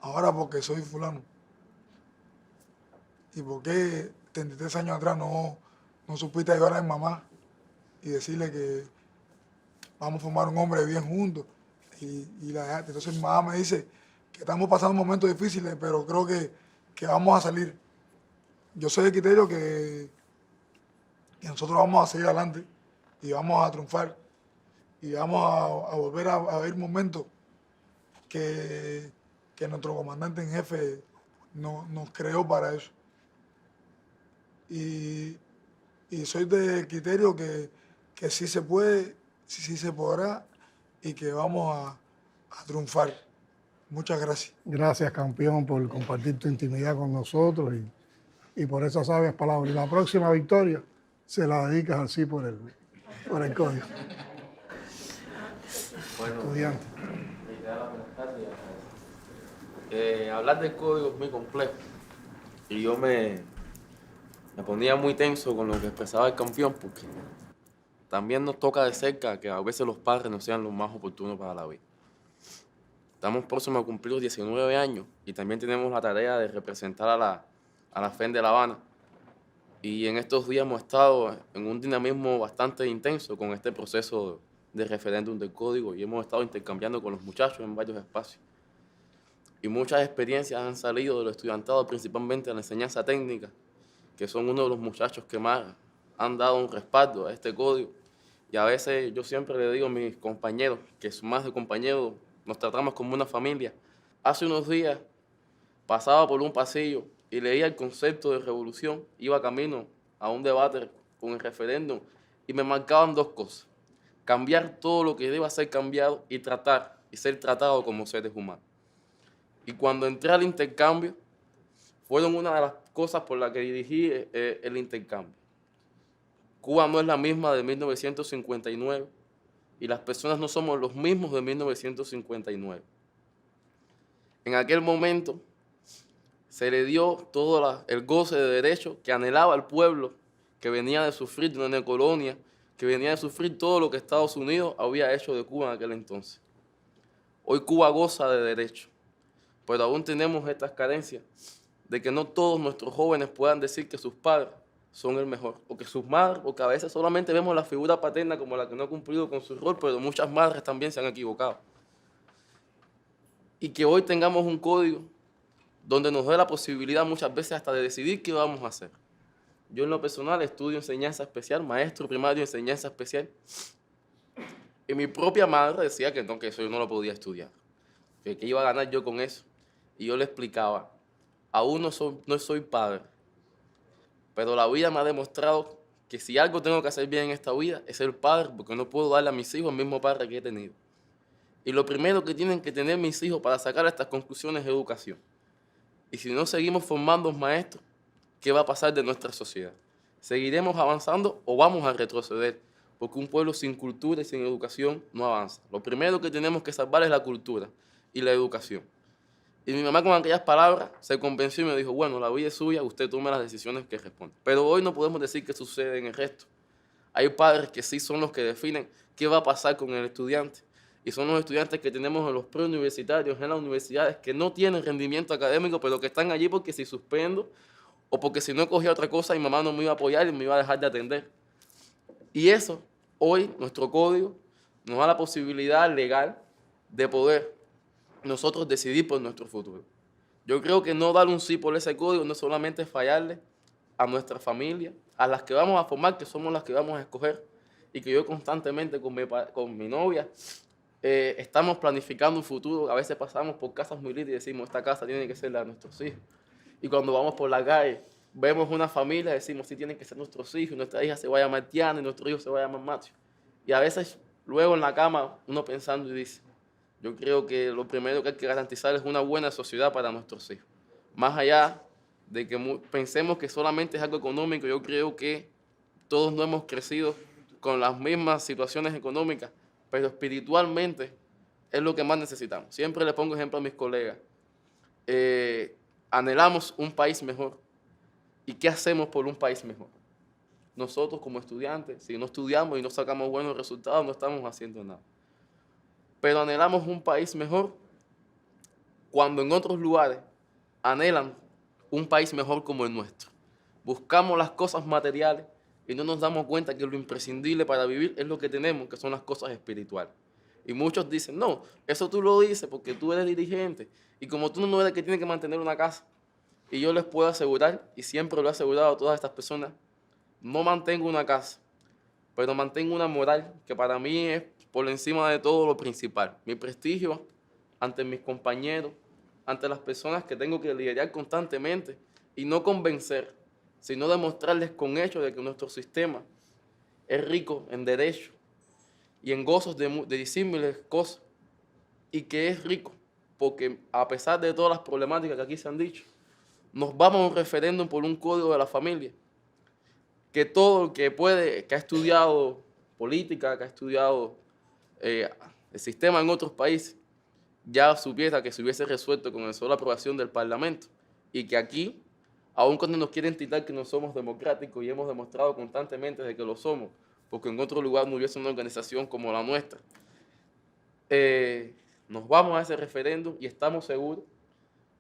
ahora porque soy fulano. ¿Y por qué 33 años atrás no supiste ayudar a mi mamá y decirle que vamos a formar un hombre bien juntos? Y la dejaste. Entonces mi mamá me dice que estamos pasando momentos difíciles, pero creo que vamos a salir. Yo soy de criterio que nosotros vamos a seguir adelante y vamos a triunfar y vamos a volver a ver momentos que nuestro comandante en jefe nos creó para eso. Y soy de criterio que sí se puede, sí se podrá y que vamos a triunfar. Muchas gracias. Gracias, campeón, por compartir tu intimidad con nosotros y por esas sabias palabras. Y la próxima victoria se la dedicas así por el código. Bueno, Estudiante. Hablar del código es muy complejo y yo me ponía muy tenso con lo que expresaba el campeón porque también nos toca de cerca que a veces los padres no sean los más oportunos para la vida. Estamos próximos a cumplir los 19 años y también tenemos la tarea de representar a la FEN de La Habana. Y en estos días hemos estado en un dinamismo bastante intenso con este proceso de referéndum del código y hemos estado intercambiando con los muchachos en varios espacios. Y muchas experiencias han salido de lo estudiantado, principalmente en la enseñanza técnica, que son uno de los muchachos que más han dado un respaldo a este código. Y a veces yo siempre le digo a mis compañeros, que son más de compañeros, nos tratamos como una familia. Hace unos días pasaba por un pasillo y leía el concepto de revolución, iba camino a un debate con el referéndum y me marcaban 2 cosas. Cambiar todo lo que deba ser cambiado y tratar y ser tratado como seres humanos. Y cuando entré al intercambio, fueron una de las cosas por las que dirigí el intercambio. Cuba no es la misma de 1959 y las personas no somos los mismos de 1959. En aquel momento se le dio todo el goce de derecho que anhelaba el pueblo, que venía de sufrir de una neocolonia, que venía de sufrir todo lo que Estados Unidos había hecho de Cuba en aquel entonces. Hoy Cuba goza de derecho, pero aún tenemos estas carencias de que no todos nuestros jóvenes puedan decir que sus padres son el mejor, o que sus madres, porque a veces solamente vemos la figura paterna como la que no ha cumplido con su rol, pero muchas madres también se han equivocado. y que hoy tengamos un código donde nos dé la posibilidad muchas veces hasta de decidir qué vamos a hacer. Yo en lo personal estudio enseñanza especial, maestro primario de enseñanza especial, y mi propia madre decía que no, que eso yo no lo podía estudiar, que iba a ganar yo con eso. Y yo le explicaba, aún no soy padre, pero la vida me ha demostrado que si algo tengo que hacer bien en esta vida es ser padre, porque no puedo darle a mis hijos el mismo padre que he tenido. Y lo primero que tienen que tener mis hijos para sacar estas conclusiones es educación. Y si no seguimos formando maestros, ¿qué va a pasar de nuestra sociedad? ¿Seguiremos avanzando o vamos a retroceder? Porque un pueblo sin cultura y sin educación no avanza. Lo primero que tenemos que salvar es la cultura y la educación. Y mi mamá con aquellas palabras se convenció y me dijo, bueno, la vida es suya, usted tome las decisiones que responde. Pero hoy no podemos decir qué sucede en el resto. Hay padres que sí son los que definen qué va a pasar con el estudiante. Y son los estudiantes que tenemos en los preuniversitarios, en las universidades, que no tienen rendimiento académico, pero que están allí porque si suspendo o porque si no cogía otra cosa, mi mamá no me iba a apoyar y me iba a dejar de atender. Y eso, hoy, nuestro código nos da la posibilidad legal de poder nosotros decidir por nuestro futuro. Yo creo que no dar un sí por ese código no es solamente fallarle a nuestra familia, a las que vamos a formar, que somos las que vamos a escoger, y que yo constantemente con mi novia estamos planificando un futuro. A veces pasamos por casas muy lindas y decimos, esta casa tiene que ser la de nuestros hijos. Y cuando vamos por la calle, vemos una familia y decimos, sí, tienen que ser nuestros hijos, nuestra hija se va a llamar Tiana y nuestro hijo se va a llamar Matthew. Y a veces, luego en la cama, uno pensando y dice, yo creo que lo primero que hay que garantizar es una buena sociedad para nuestros hijos. Más allá de que pensemos que solamente es algo económico, yo creo que todos no hemos crecido con las mismas situaciones económicas, pero espiritualmente es lo que más necesitamos. Siempre le pongo ejemplo a mis colegas. Anhelamos un país mejor. ¿Y qué hacemos por un país mejor? Nosotros como estudiantes, si no estudiamos y no sacamos buenos resultados, no estamos haciendo nada. Pero anhelamos un país mejor cuando en otros lugares anhelan un país mejor como el nuestro. Buscamos las cosas materiales y no nos damos cuenta que lo imprescindible para vivir es lo que tenemos, que son las cosas espirituales. Y muchos dicen, no, eso tú lo dices porque tú eres dirigente y como tú no eres el que tiene que mantener una casa. Y yo les puedo asegurar, y siempre lo he asegurado a todas estas personas, no mantengo una casa, pero mantengo una moral que para mí es por encima de todo lo principal. Mi prestigio ante mis compañeros, ante las personas que tengo que lidiar constantemente y no convencer, sino demostrarles con hechos de que nuestro sistema es rico en derechos y en gozos de disímiles cosas, y que es rico porque a pesar de todas las problemáticas que aquí se han dicho, nos vamos a un referéndum por un código de la familia, que todo el que ha estudiado política, que ha estudiado el sistema en otros países, ya supiera que se hubiese resuelto con la sola aprobación del Parlamento, y que aquí, aun cuando nos quieren tirar que no somos democráticos y hemos demostrado constantemente de que lo somos, porque en otro lugar no hubiese una organización como la nuestra, nos vamos a ese referéndum y estamos seguros,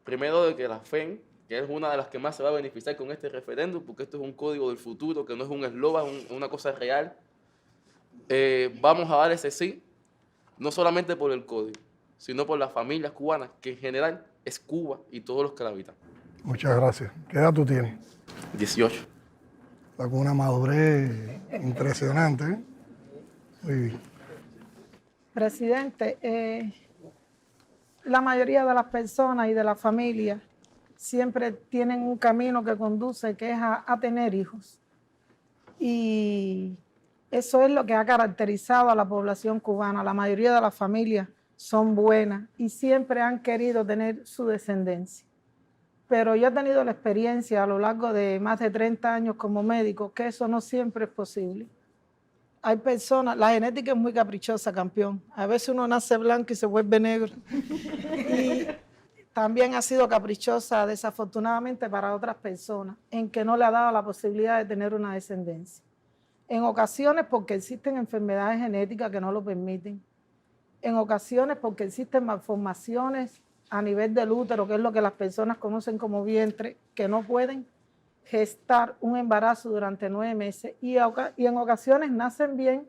primero de que la FEN, que es una de las que más se va a beneficiar con este referéndum, porque esto es un código del futuro, que no es un eslogan, una cosa real, vamos a dar ese sí, no solamente por el código, sino por las familias cubanas, que en general es Cuba y todos los que la habitan. Muchas gracias. ¿Qué edad tú tienes? 18. Está con una madurez impresionante, ¿eh? Muy bien. Presidente, la mayoría de las personas y de la familia siempre tienen un camino que conduce, que es a tener hijos. Y eso es lo que ha caracterizado a la población cubana. La mayoría de las familias son buenas y siempre han querido tener su descendencia. Pero yo he tenido la experiencia a lo largo de más de 30 años como médico que eso no siempre es posible. Hay personas, la genética es muy caprichosa, campeón. A veces uno nace blanco y se vuelve negro. Y también ha sido caprichosa, desafortunadamente, para otras personas, en que no le ha dado la posibilidad de tener una descendencia. En ocasiones porque existen enfermedades genéticas que no lo permiten. En ocasiones porque existen malformaciones a nivel del útero, que es lo que las personas conocen como vientre, que no pueden gestar un embarazo durante 9 meses. Y en ocasiones nacen bien,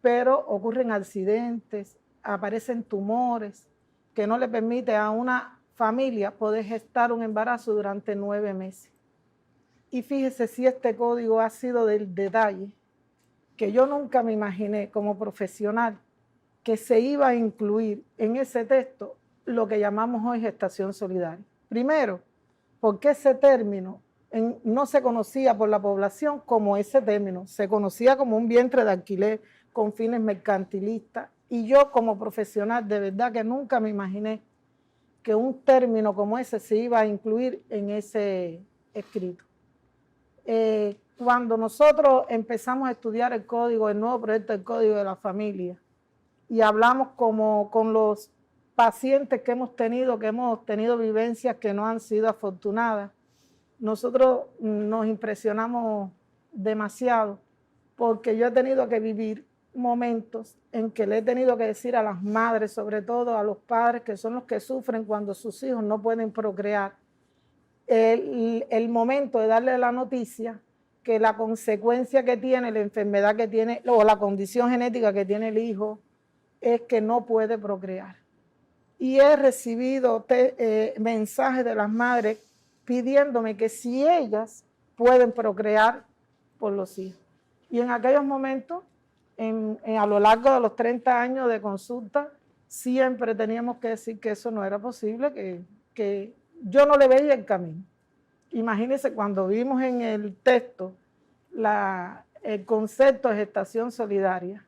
pero ocurren accidentes, aparecen tumores. que no le permite a una familia poder gestar un embarazo durante 9 meses. Y fíjese si este código ha sido del detalle, que yo nunca me imaginé como profesional que se iba a incluir en ese texto lo que llamamos hoy gestación solidaria. Primero, porque ese término no se conocía por la población como ese término, se conocía como un vientre de alquiler con fines mercantilistas, y yo como profesional de verdad que nunca me imaginé que un término como ese se iba a incluir en ese escrito. Cuando nosotros empezamos a estudiar el nuevo proyecto del Código de la Familia, y hablamos con los pacientes que hemos tenido vivencias que no han sido afortunadas, nosotros nos impresionamos demasiado, porque yo he tenido que vivir momentos en que le he tenido que decir a las madres, sobre todo a los padres, que son los que sufren cuando sus hijos no pueden procrear, el momento de darle la noticia que la consecuencia que tiene, la enfermedad que tiene o la condición genética que tiene el hijo es que no puede procrear. Y he recibido mensajes de las madres pidiéndome que si ellas pueden procrear por los hijos. Y en aquellos momentos, a lo largo de los 30 años de consulta, siempre teníamos que decir que eso no era posible, que yo no le veía el camino. Imagínense cuando vimos en el texto el concepto de gestación solidaria,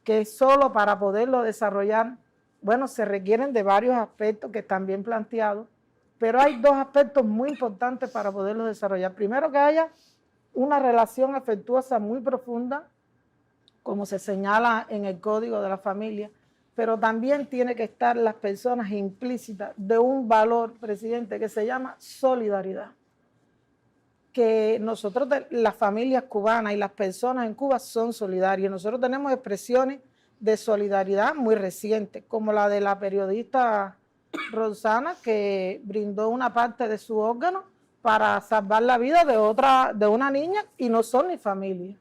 que solo para poderlo desarrollar, bueno, se requieren de varios aspectos que están bien planteados, pero hay 2 aspectos muy importantes para poderlo desarrollar. Primero, que haya una relación afectuosa muy profunda, como se señala en el Código de la Familia, pero también tiene que estar las personas implícitas de un valor, presidente, que se llama solidaridad. Que nosotros, las familias cubanas y las personas en Cuba son solidarias. Nosotros tenemos expresiones de solidaridad muy recientes, como la de la periodista Rosana, que brindó una parte de su órgano para salvar la vida de una niña, y no son ni familia.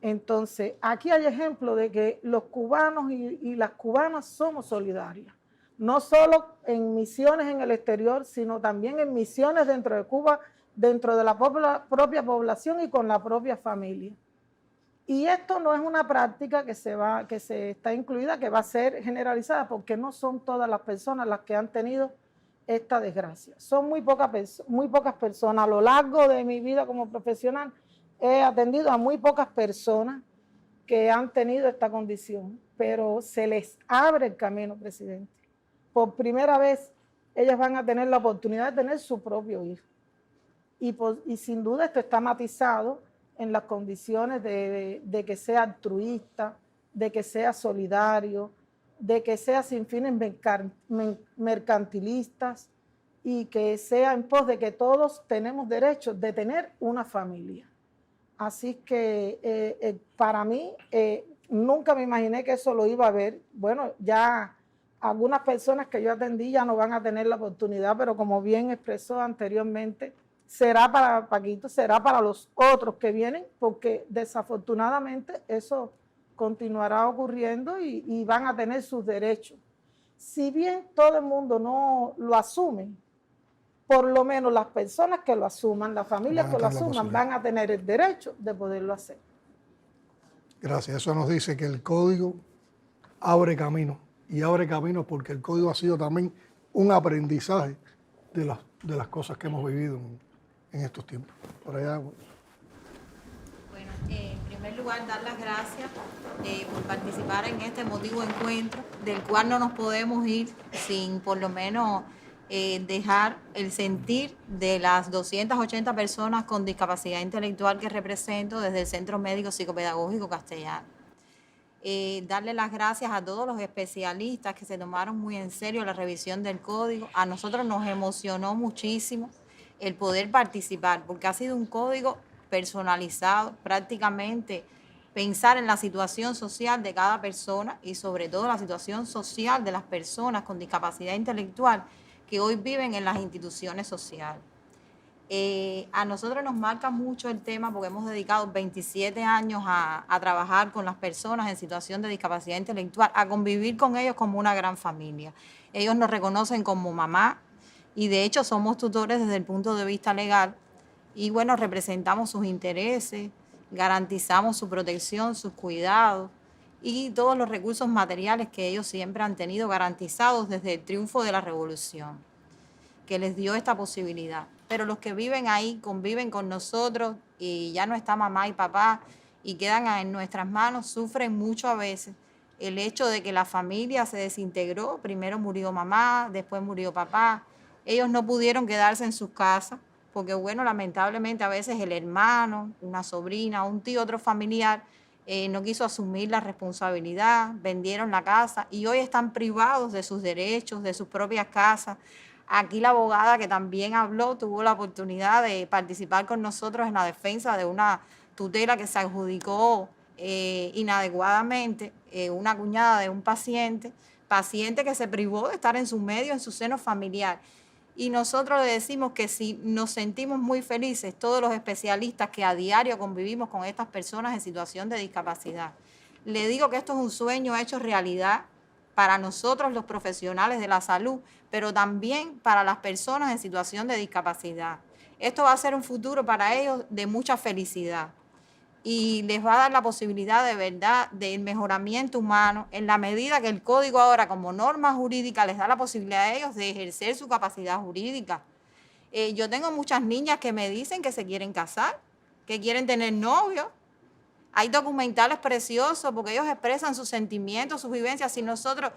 Entonces, aquí hay ejemplo de que los cubanos y las cubanas somos solidarias, no solo en misiones en el exterior, sino también en misiones dentro de Cuba, dentro de la propia población y con la propia familia. Y esto no es una práctica que se está incluida, que va a ser generalizada, porque no son todas las personas las que han tenido esta desgracia. Son muy pocas personas. A lo largo de mi vida como profesional he atendido a muy pocas personas que han tenido esta condición, pero se les abre el camino, presidente. Por primera vez ellas van a tener la oportunidad de tener su propio hijo. Y sin duda esto está matizado en las condiciones de que sea altruista, de que sea solidario, de que sea sin fines mercantilistas, y que sea en pos de que todos tenemos derecho de tener una familia. Así que para mí, nunca me imaginé que eso lo iba a ver. Bueno, ya algunas personas que yo atendí ya no van a tener la oportunidad, pero como bien expresó anteriormente, será para Paquito, será para los otros que vienen, porque desafortunadamente eso continuará ocurriendo y van a tener sus derechos. Si bien todo el mundo no lo asume, por lo menos las personas que lo asuman, las familias que lo asuman, van a tener el derecho de poderlo hacer. Gracias. Eso nos dice que el código abre camino, y abre camino porque el código ha sido también un aprendizaje de las cosas que hemos vivido en estos tiempos. Por allá. Bueno, en primer lugar, dar las gracias por participar en este emotivo encuentro, del cual no nos podemos ir sin por lo menos dejar el sentir de las 280 personas con discapacidad intelectual que represento desde el Centro Médico Psicopedagógico Castellano. Darle las gracias a todos los especialistas que se tomaron muy en serio la revisión del código. A nosotros nos emocionó muchísimo el poder participar, porque ha sido un código personalizado, prácticamente pensar en la situación social de cada persona y sobre todo la situación social de las personas con discapacidad intelectual que hoy viven en las instituciones sociales. A nosotros nos marca mucho el tema porque hemos dedicado 27 años a trabajar con las personas en situación de discapacidad intelectual, a convivir con ellos como una gran familia. Ellos nos reconocen como mamá y de hecho somos tutores desde el punto de vista legal y bueno, representamos sus intereses, garantizamos su protección, sus cuidados y todos los recursos materiales que ellos siempre han tenido garantizados desde el triunfo de la revolución, que les dio esta posibilidad. Pero los que viven ahí, conviven con nosotros y ya no está mamá y papá y quedan en nuestras manos, sufren mucho a veces el hecho de que la familia se desintegró. Primero murió mamá, después murió papá. Ellos no pudieron quedarse en sus casas porque, bueno, lamentablemente a veces el hermano, una sobrina, un tío, otro familiar, no quiso asumir la responsabilidad, vendieron la casa y hoy están privados de sus derechos, de sus propias casas. Aquí la abogada que también habló tuvo la oportunidad de participar con nosotros en la defensa de una tutela que se adjudicó inadecuadamente, una cuñada de un paciente que se privó de estar en su medio, en su seno familiar. Y nosotros le decimos que si nos sentimos muy felices, todos los especialistas que a diario convivimos con estas personas en situación de discapacidad, le digo que esto es un sueño hecho realidad para nosotros los profesionales de la salud, pero también para las personas en situación de discapacidad. Esto va a ser un futuro para ellos de mucha felicidad y les va a dar la posibilidad de verdad del mejoramiento humano en la medida que el código ahora como norma jurídica les da la posibilidad a ellos de ejercer su capacidad jurídica. Yo tengo muchas niñas que me dicen que se quieren casar, que quieren tener novio. Hay documentales preciosos porque ellos expresan sus sentimientos, sus vivencias. Si nosotros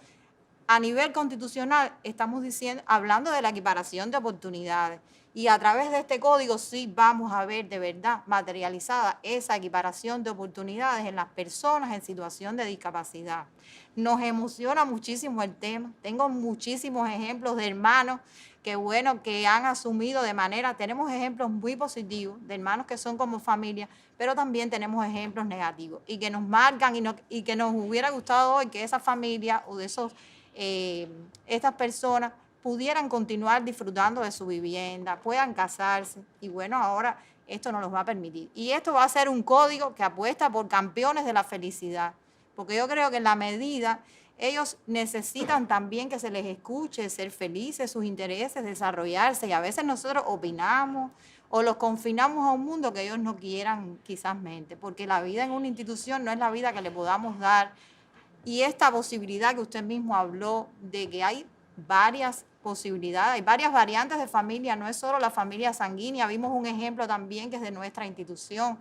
a nivel constitucional estamos hablando de la equiparación de oportunidades y a través de este código sí vamos a ver de verdad materializada esa equiparación de oportunidades en las personas en situación de discapacidad. Nos emociona muchísimo el tema. Tengo muchísimos ejemplos de hermanos que, bueno, que han asumido de manera, tenemos ejemplos muy positivos de hermanos que son como familia, pero también tenemos ejemplos negativos y que nos marcan y que nos hubiera gustado hoy que esa familia o de estas personas pudieran continuar disfrutando de su vivienda, puedan casarse y bueno, ahora esto nos los va a permitir. Y esto va a ser un código que apuesta por campeones de la felicidad, porque yo creo que en la medida ellos necesitan también que se les escuche, ser felices, sus intereses, desarrollarse y a veces nosotros opinamos o los confinamos a un mundo que ellos no quieran quizás mente, porque la vida en una institución no es la vida que le podamos dar y esta posibilidad que usted mismo habló de que hay varias posibilidades, hay varias variantes de familia, no es solo la familia sanguínea, vimos un ejemplo también que es de nuestra institución,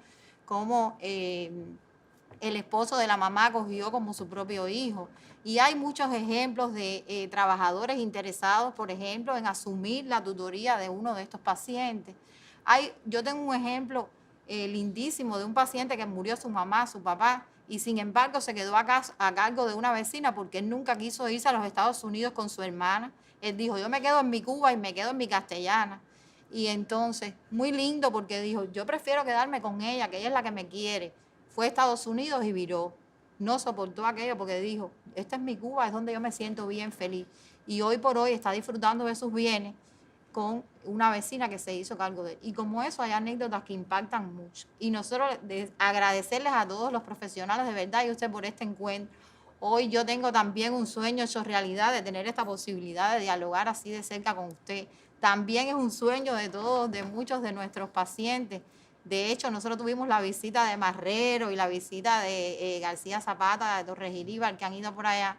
como el esposo de la mamá acogió como su propio hijo. Y hay muchos ejemplos de trabajadores interesados, por ejemplo, en asumir la tutoría de uno de estos pacientes. Yo tengo un ejemplo lindísimo de un paciente que murió su mamá, su papá, y sin embargo se quedó a cargo de una vecina porque él nunca quiso irse a los Estados Unidos con su hermana. Él dijo, yo me quedo en mi Cuba y me quedo en mi castellana. Y entonces, muy lindo porque dijo, yo prefiero quedarme con ella, que ella es la que me quiere. Fue a Estados Unidos y viró. No soportó aquello porque dijo, esta es mi Cuba, es donde yo me siento bien feliz. Y hoy por hoy está disfrutando de sus bienes con una vecina que se hizo cargo de él. Y como eso hay anécdotas que impactan mucho. Y nosotros agradecerles a todos los profesionales de verdad y usted por este encuentro. Hoy yo tengo también un sueño hecho realidad de tener esta posibilidad de dialogar así de cerca con usted. También es un sueño de todos, de muchos de nuestros pacientes. De hecho, nosotros tuvimos la visita de Marrero y la visita de García Zapata, de Torregilíbar, que han ido por allá.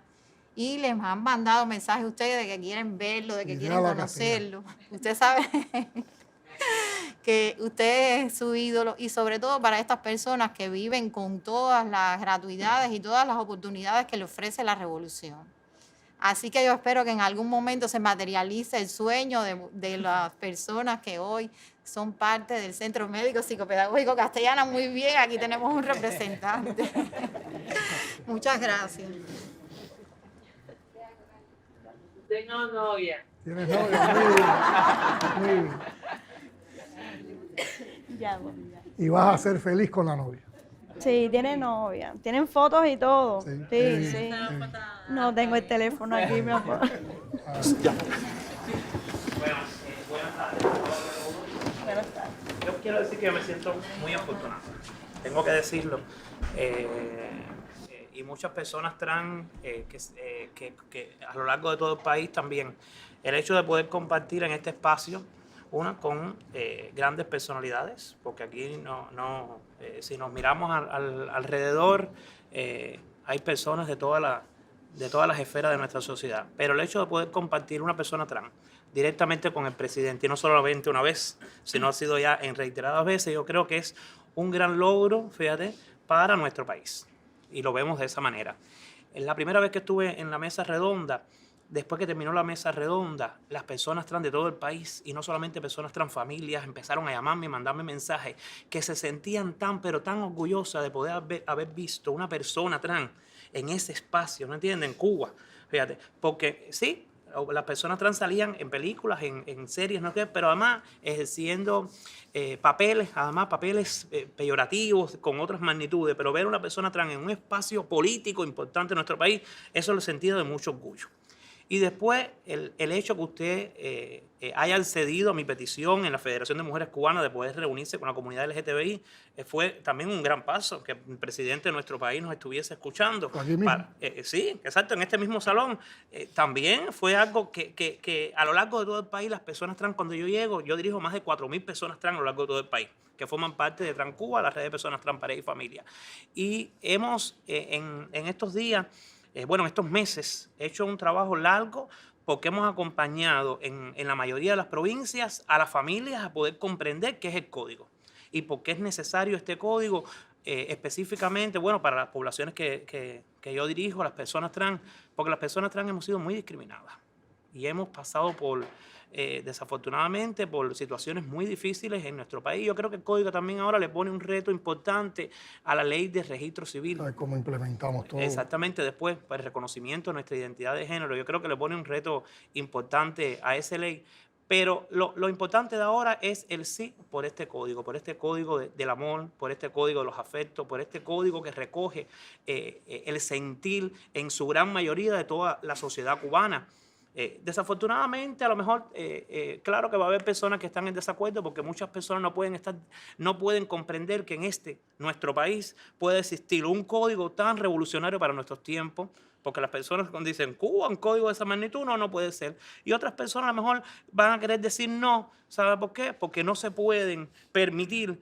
Y les han mandado mensajes a ustedes de que quieren verlo, de que quieren conocerlo. Usted sabe que usted es su ídolo y sobre todo para estas personas que viven con todas las gratuidades y todas las oportunidades que le ofrece la revolución. Así que yo espero que en algún momento se materialice el sueño de las personas que hoy son parte del Centro Médico Psicopedagógico Castellana. Muy bien, aquí tenemos un representante. Muchas gracias. Tengo novia. ¿Tienes novia? Muy bien. Muy bien. Ya, bueno, ya. Y vas a ser feliz con la novia. Sí, tiene novia. Tienen fotos y todo. Sí, Sí, sí. No tengo el teléfono aquí, mi amor. Ya. Buenas tardes. Buenas quiero decir que yo me siento muy afortunado, tengo que decirlo. Y muchas personas trans que a lo largo de todo el país también. El hecho de poder compartir en este espacio, con grandes personalidades, porque aquí si nos miramos alrededor, hay personas de todas las esferas de nuestra sociedad. Pero el hecho de poder compartir una persona trans directamente con el presidente, y no solamente una vez, sino ha sido ya en reiteradas veces, yo creo que es un gran logro, fíjate, para nuestro país. Y lo vemos de esa manera. Es la primera vez que estuve en la mesa redonda. Después que terminó la mesa redonda, las personas trans de todo el país, y no solamente personas trans, familias, empezaron a llamarme y mandarme mensajes que se sentían tan, pero tan orgullosas de poder haber visto una persona trans en ese espacio, ¿no entienden? En Cuba, fíjate, porque sí, las personas trans salían en películas, en series, ¿no? Pero además ejerciendo papeles peyorativos con otras magnitudes, pero ver a una persona trans en un espacio político importante en nuestro país, eso lo he sentido de mucho orgullo. Y después, el hecho que usted haya accedido a mi petición en la Federación de Mujeres Cubanas de poder reunirse con la comunidad LGTBI fue también un gran paso, que el presidente de nuestro país nos estuviese escuchando. Aquí mismo. Sí, exacto, en este mismo salón. También fue algo que a lo largo de todo el país, las personas trans, cuando yo llego, yo dirijo más de 4.000 personas trans a lo largo de todo el país, que forman parte de Transcuba, la red de personas trans, pareja y familia. Y hemos, en estos días, en estos meses, he hecho un trabajo largo porque hemos acompañado en la mayoría de las provincias a las familias a poder comprender qué es el código y por qué es necesario este código específicamente, para las poblaciones que yo dirijo, las personas trans, porque las personas trans hemos sido muy discriminadas y hemos pasado desafortunadamente por situaciones muy difíciles en nuestro país. Yo creo que el código también ahora le pone un reto importante a la ley de registro civil. ¿Cómo implementamos todo? Exactamente, después, para el reconocimiento de nuestra identidad de género, yo creo que le pone un reto importante a esa ley. Pero lo importante de ahora es el sí por este código del amor, por este código de los afectos, por este código que recoge el sentir en su gran mayoría de toda la sociedad cubana. Desafortunadamente, a lo mejor, claro que va a haber personas que están en desacuerdo porque muchas personas no pueden comprender que en nuestro país puede existir un código tan revolucionario para nuestros tiempos, porque las personas cuando dicen Cuba, un código de esa magnitud, no puede ser. Y otras personas a lo mejor van a querer decir no. ¿Sabe por qué? Porque no se pueden permitir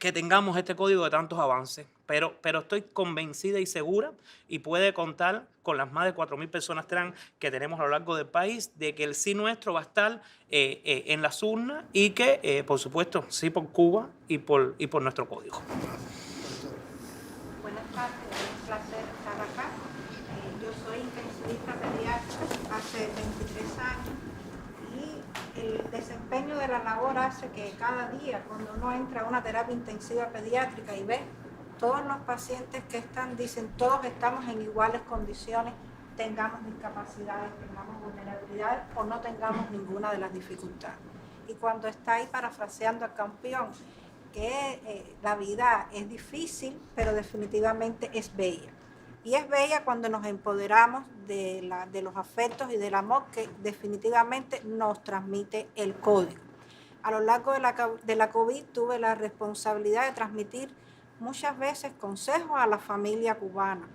que tengamos este código de tantos avances. Pero estoy convencida y segura, y puede contar con las más de 4.000 personas trans que tenemos a lo largo del país, de que el sí nuestro va a estar en las urnas y que, por supuesto, sí por Cuba y por nuestro código. Buenas tardes, es un placer estar acá. Yo soy intensivista pediátrica hace 23 años y el desempeño de la labor hace que cada día, cuando uno entra a una terapia intensiva pediátrica y ve todos los pacientes que dicen todos estamos en iguales condiciones, tengamos discapacidades, tengamos vulnerabilidades o no tengamos ninguna de las dificultades. Y cuando está ahí parafraseando al campeón, que la vida es difícil, pero definitivamente es bella. Y es bella cuando nos empoderamos de los afectos y del amor que definitivamente nos transmite el código. A lo largo de la COVID tuve la responsabilidad de transmitir muchas veces consejos a la familia cubana.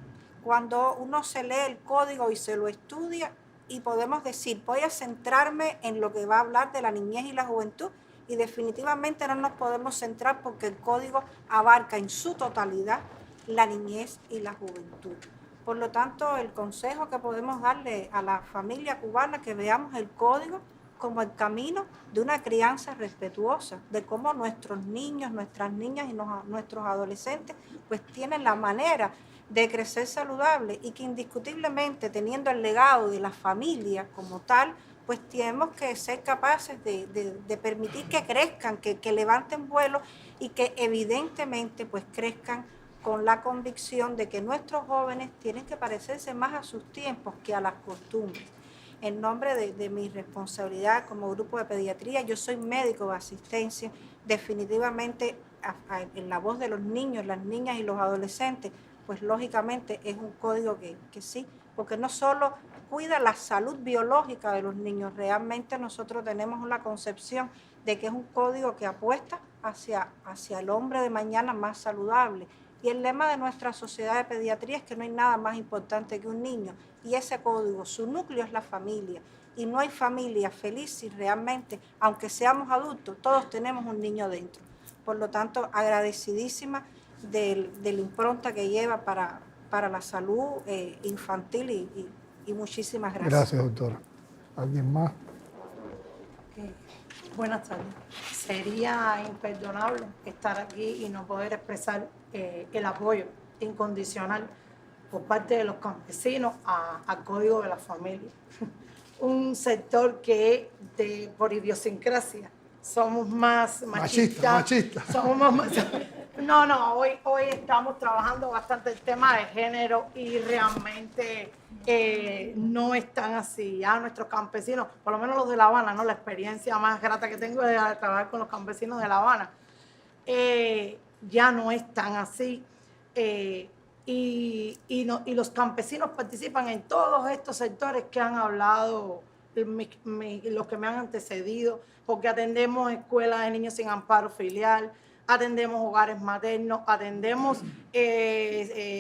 Cuando uno se lee el código y se lo estudia y podemos decir, voy a centrarme en lo que va a hablar de la niñez y la juventud, y definitivamente no nos podemos centrar porque el código abarca en su totalidad la niñez y la juventud. Por lo tanto, el consejo que podemos darle a la familia cubana, que veamos el código como el camino de una crianza respetuosa, de cómo nuestros niños, nuestras niñas y nuestros adolescentes pues tienen la manera de crecer saludable, y que indiscutiblemente, teniendo el legado de la familia como tal, pues tenemos que ser capaces de permitir que crezcan, que levanten vuelo, y que evidentemente pues crezcan con la convicción de que nuestros jóvenes tienen que parecerse más a sus tiempos que a las costumbres. En nombre de mi responsabilidad como grupo de pediatría, yo soy médico de asistencia, definitivamente en la voz de los niños, las niñas y los adolescentes, pues lógicamente es un código que sí, porque no solo cuida la salud biológica de los niños. Realmente nosotros tenemos una concepción de que es un código que apuesta hacia el hombre de mañana más saludable. Y el lema de nuestra sociedad de pediatría es que no hay nada más importante que un niño. Y ese código, su núcleo es la familia. Y no hay familia feliz si realmente, aunque seamos adultos, todos tenemos un niño dentro. Por lo tanto, agradecidísima de la impronta que lleva para la salud infantil y muchísimas gracias. Gracias, doctora. ¿Alguien más? Buenas tardes. Sería imperdonable estar aquí y no poder expresar el apoyo incondicional por parte de los campesinos al Código de la Familia. Un sector que por idiosincrasia somos más machistas. Somos más No, hoy estamos trabajando bastante el tema de género y realmente no están así. Ya nuestros campesinos, por lo menos los de La Habana, ¿no? La experiencia más grata que tengo es de trabajar con los campesinos de La Habana. Ya no están así. Y los campesinos participan en todos estos sectores que han hablado los que me han antecedido, porque atendemos escuelas de niños sin amparo filial, atendemos hogares maternos, atendemos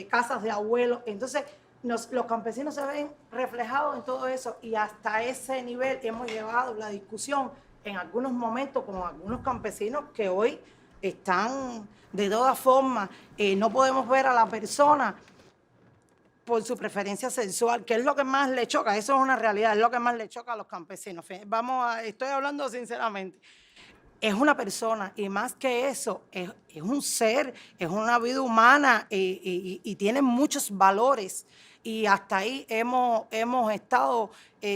casas de abuelos. Entonces, los campesinos se ven reflejados en todo eso y hasta ese nivel hemos llevado la discusión en algunos momentos con algunos campesinos que hoy están de todas formas, no podemos ver a la persona por su preferencia sexual, que es lo que más le choca. Eso es una realidad, es lo que más le choca a los campesinos. Estoy hablando sinceramente. Es una persona y más que eso, es un ser, es una vida humana y tiene muchos valores. Y hasta ahí hemos estado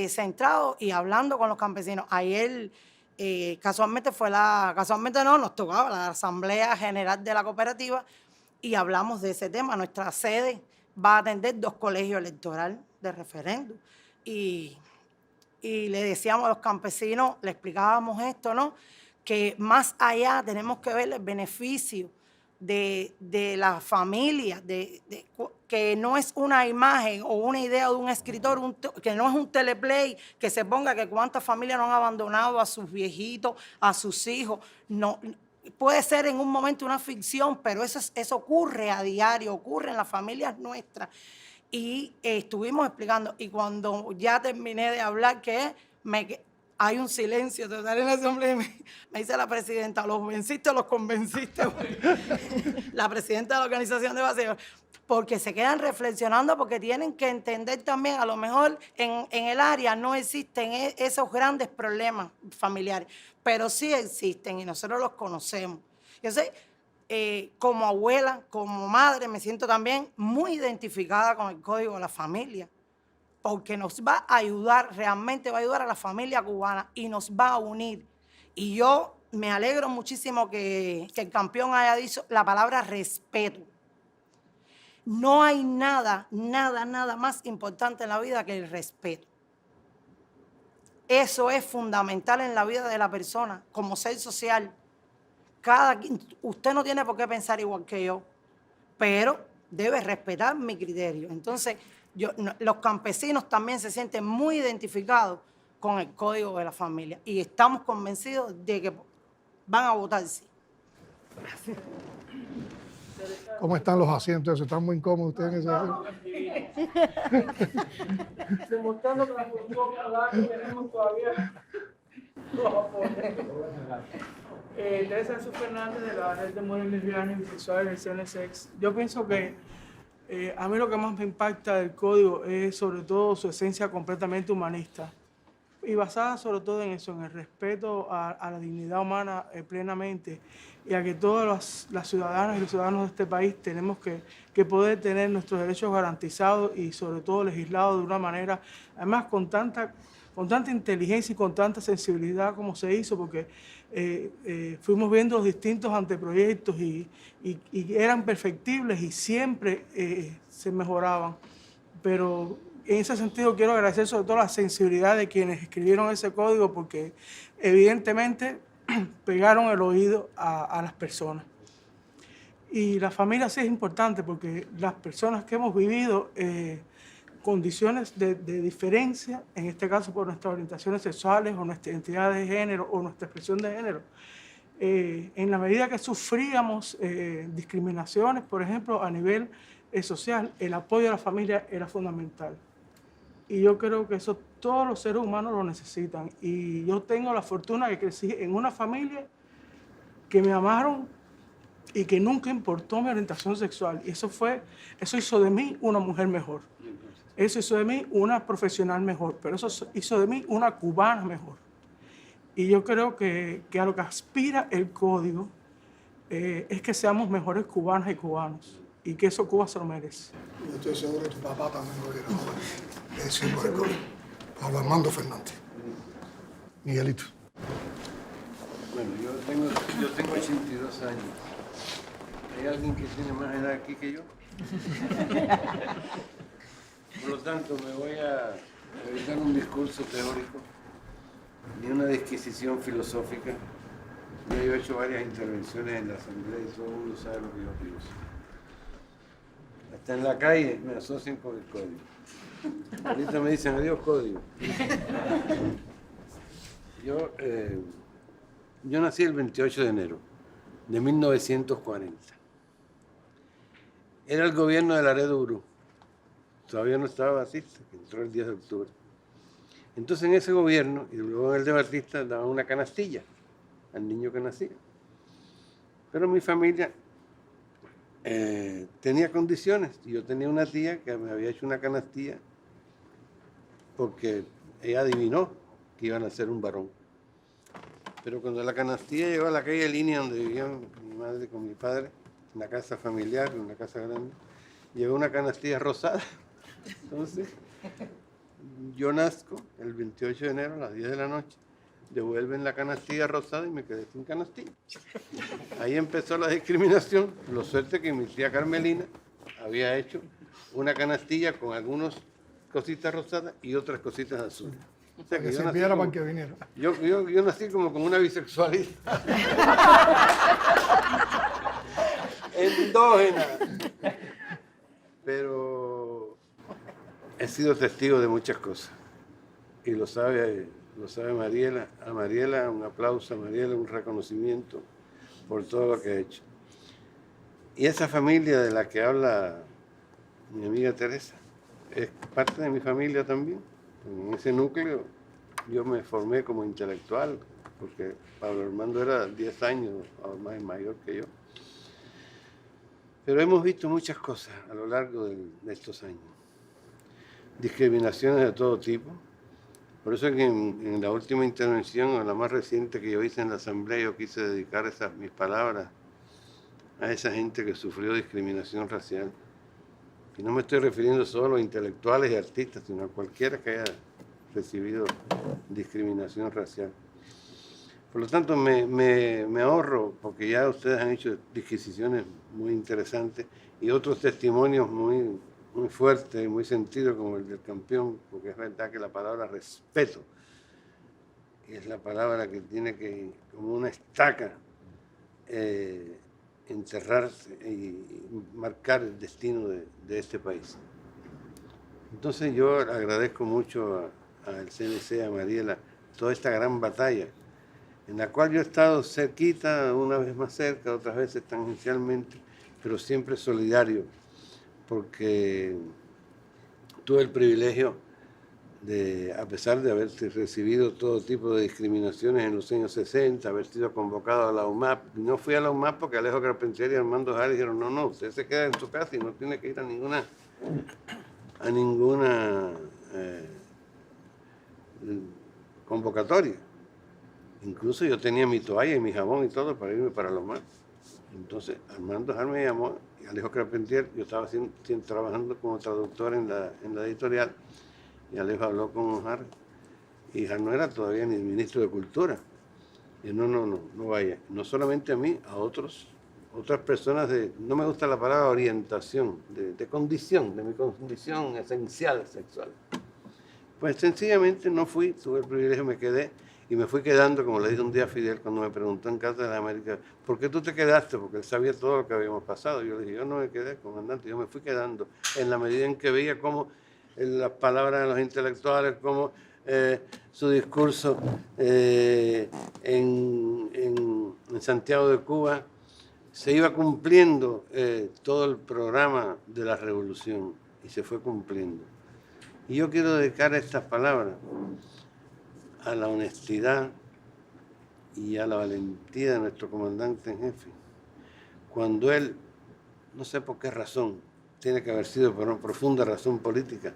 centrados y hablando con los campesinos. Ayer casualmente nos tocaba la Asamblea General de la Cooperativa y hablamos de ese tema. Nuestra sede va a atender 2 colegios electorales de referéndum. Y le decíamos a los campesinos, le explicábamos esto, ¿no? Que más allá tenemos que ver el beneficio de la familia, que no es una imagen o una idea de un escritor, que no es un teleplay, que se ponga que cuántas familias no han abandonado a sus viejitos, a sus hijos. No, puede ser en un momento una ficción, pero eso ocurre a diario, ocurre en las familias nuestras. Y estuvimos explicando, y cuando ya terminé de hablar, hay un silencio total en la asamblea, me dice la presidenta, ¿los venciste o los convenciste? La presidenta de la organización de base, porque se quedan reflexionando, porque tienen que entender también, a lo mejor en el área no existen esos grandes problemas familiares, pero sí existen y nosotros los conocemos. Yo sé, como abuela, como madre, me siento también muy identificada con el Código de la Familia, porque nos va a ayudar, realmente va a ayudar a la familia cubana y nos va a unir. Y yo me alegro muchísimo que el campeón haya dicho la palabra respeto. No hay nada más importante en la vida que el respeto. Eso es fundamental en la vida de la persona, como ser social. Usted no tiene por qué pensar igual que yo, pero debe respetar mi criterio. Entonces, los campesinos también se sienten muy identificados con el Código de la Familia y estamos convencidos de que van a votar sí. Gracias. ¿Cómo están los asientos? ¿Están muy incómodos ustedes en ese asiento? Demostrando que la función que tenemos todavía los apoyos. Teresa Jesús Fernández, de la Red de Mujeres Lesbianas y Bisexuales del CNSX. Yo pienso que a mí lo que más me impacta del código es sobre todo su esencia completamente humanista y basada sobre todo en eso, en el respeto a la dignidad humana plenamente y a que todas las ciudadanas y los ciudadanos de este país tenemos que poder tener nuestros derechos garantizados y sobre todo legislados de una manera, además con tanta inteligencia y con tanta sensibilidad como se hizo, porque fuimos viendo los distintos anteproyectos y eran perfectibles y siempre se mejoraban. Pero en ese sentido quiero agradecer sobre todo la sensibilidad de quienes escribieron ese código, porque evidentemente pegaron el oído a las personas. Y la familia sí es importante, porque las personas que hemos vivido condiciones de diferencia, en este caso por nuestras orientaciones sexuales o nuestra identidad de género o nuestra expresión de género. En la medida que sufríamos discriminaciones, por ejemplo, a nivel social, el apoyo a la familia era fundamental. Y yo creo que eso todos los seres humanos lo necesitan. Y yo tengo la fortuna de crecí en una familia que me amaron y que nunca importó mi orientación sexual. Y eso hizo de mí una mujer mejor. Eso hizo de mí una profesional mejor. Pero eso hizo de mí una cubana mejor. Y yo creo que a lo que aspira el código es que seamos mejores cubanas y cubanos. Y que eso Cuba se lo merece. Yo estoy seguro que tu papá también lo quiere. Es símbolo del código. Pablo Armando Fernández. Miguelito. Bueno, yo tengo 82 años. ¿Hay alguien que tiene más edad aquí que yo? Por lo tanto, me voy a evitar un discurso teórico ni una disquisición filosófica. Yo he hecho varias intervenciones en la asamblea y todo el mundo sabe lo que yo pienso. Hasta en la calle me asocian con el código. Ahorita me dicen adiós código. Yo nací el 28 de enero de 1940. Era el gobierno de Laredo Urú. Todavía no estaba Batista, que entró el 10 de octubre. Entonces en ese gobierno, y luego en el de Batista, daban una canastilla al niño que nacía. Pero mi familia tenía condiciones. Yo tenía una tía que me había hecho una canastilla porque ella adivinó que iba a nacer un varón. Pero cuando la canastilla llegó a la calle Línea, donde vivían mi madre con mi padre, una casa familiar, una casa grande, llegó una canastilla rosada. Entonces, yo nazco el 28 de enero a las 10 de la noche, devuelven la canastilla rosada y me quedé sin canastilla. Ahí empezó la discriminación. Lo suerte que mi tía Carmelina había hecho una canastilla con algunas cositas rosadas y otras cositas azules. O sea, que se viera para que viniera. Yo nací como con una bisexualidad. Endógena. Pero he sido testigo de muchas cosas. Y lo sabe Mariela. A Mariela un aplauso, a Mariela un reconocimiento por todo lo que ha hecho. Y esa familia de la que habla mi amiga Teresa es parte de mi familia también. En ese núcleo yo me formé como intelectual, porque Pablo Armando era 10 años más mayor que yo. Pero hemos visto muchas cosas a lo largo de estos años. Discriminaciones de todo tipo. Por eso es que en la última intervención, o la más reciente que yo hice en la asamblea, yo quise dedicar mis palabras a esa gente que sufrió discriminación racial. Y no me estoy refiriendo solo a intelectuales y artistas, sino a cualquiera que haya recibido discriminación racial. Por lo tanto, me ahorro, porque ya ustedes han hecho disquisiciones muy interesantes y otros testimonios muy fuertes y muy sentidos, como el del campeón, porque es verdad que la palabra respeto es la palabra que tiene que, como una estaca, enterrarse y marcar el destino de este país. Entonces yo agradezco mucho al CNC, a Mariela, toda esta gran batalla, en la cual yo he estado cerquita, una vez más cerca, otras veces tangencialmente, pero siempre solidario, porque tuve el privilegio de, a pesar de haber recibido todo tipo de discriminaciones en los años 60, haber sido convocado a la UMAP. No fui a la UMAP porque Alejo Carpentier y Armando Jara dijeron, no, usted se queda en su casa y no tiene que ir a ninguna convocatoria. Incluso yo tenía mi toalla y mi jabón y todo para irme para la UMAP. Entonces Armando Jara me llamó y Alejo Carpentier, yo estaba trabajando como traductor en la editorial, y Alejo habló con Ojar, y Ojar no era todavía ni el ministro de Cultura. Y no vaya. No solamente a mí, a otras personas no me gusta la palabra orientación, de condición, de mi condición esencial sexual. Pues sencillamente no fui, tuve el privilegio, me quedé, y me fui quedando, como le dije un día a Fidel cuando me preguntó en Casa de la América, ¿por qué tú te quedaste? Porque él sabía todo lo que habíamos pasado. Yo le dije, yo no me quedé, comandante, yo me fui quedando en la medida en que veía cómo las palabras de los intelectuales, como su discurso en Santiago de Cuba, se iba cumpliendo todo el programa de la revolución y se fue cumpliendo. Y yo quiero dedicar estas palabras a la honestidad y a la valentía de nuestro comandante en jefe, cuando él, no sé por qué razón, tiene que haber sido por una profunda razón política,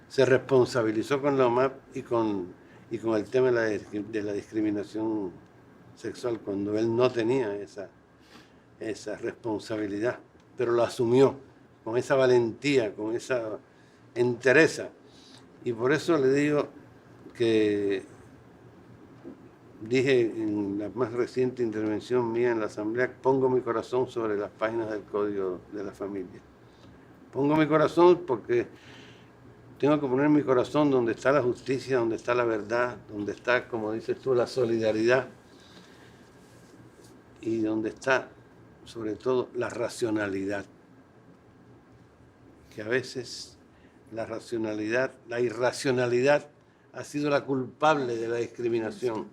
se responsabilizó con la OMAP y con el tema de la discriminación sexual, cuando él no tenía esa responsabilidad, pero lo asumió con esa valentía, con esa entereza. Y por eso le digo que dije en la más reciente intervención mía en la Asamblea, pongo mi corazón sobre las páginas del Código de la Familia. Pongo mi corazón porque tengo que poner mi corazón donde está la justicia, donde está la verdad, donde está, como dices tú, la solidaridad y donde está, sobre todo, la racionalidad. Que a veces la racionalidad, la irracionalidad ha sido la culpable de la discriminación.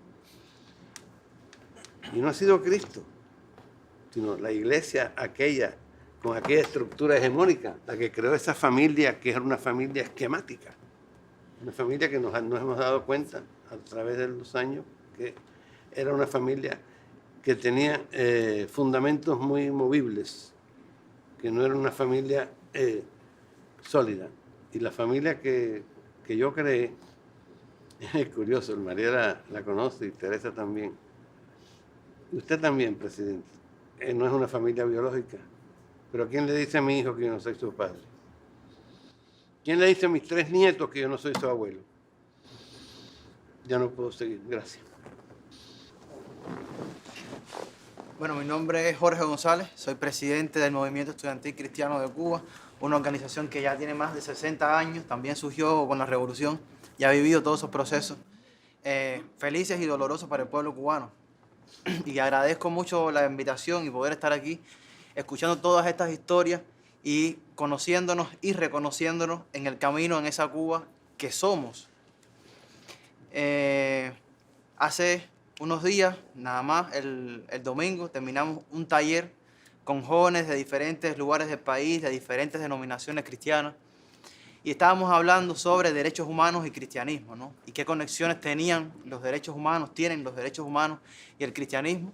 Y no ha sido Cristo, sino la iglesia aquella, con aquella estructura hegemónica, la que creó esa familia que era una familia esquemática. Una familia que nos hemos dado cuenta a través de los años que era una familia que tenía fundamentos muy movibles, que no era una familia sólida. Y la familia que yo creé, es curioso, María la conoce y Teresa también. Y usted también, presidente. No es una familia biológica. Pero ¿quién le dice a mi hijo que yo no soy su padre? ¿Quién le dice a mis 3 nietos que yo no soy su abuelo? Ya no puedo seguir. Gracias. Bueno, mi nombre es Jorge González, soy presidente del Movimiento Estudiantil Cristiano de Cuba, una organización que ya tiene más de 60 años, también surgió con la revolución y ha vivido todos esos procesos felices y dolorosos para el pueblo cubano. Y agradezco mucho la invitación y poder estar aquí escuchando todas estas historias y conociéndonos y reconociéndonos en el camino en esa Cuba que somos. Hace unos días, nada más, el domingo, terminamos un taller con jóvenes de diferentes lugares del país, de diferentes denominaciones cristianas, y estábamos hablando sobre derechos humanos y cristianismo, ¿no? Y qué conexiones tienen los derechos humanos y el cristianismo.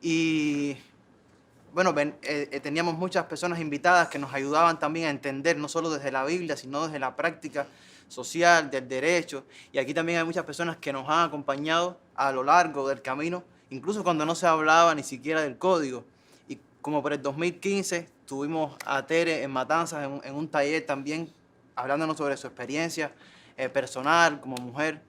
Y bueno, teníamos muchas personas invitadas que nos ayudaban también a entender, no solo desde la Biblia, sino desde la práctica social, del derecho. Y aquí también hay muchas personas que nos han acompañado a lo largo del camino, incluso cuando no se hablaba ni siquiera del código. Y como por el 2015 tuvimos a Tere en Matanzas en un taller también, hablándonos sobre su experiencia personal como mujer.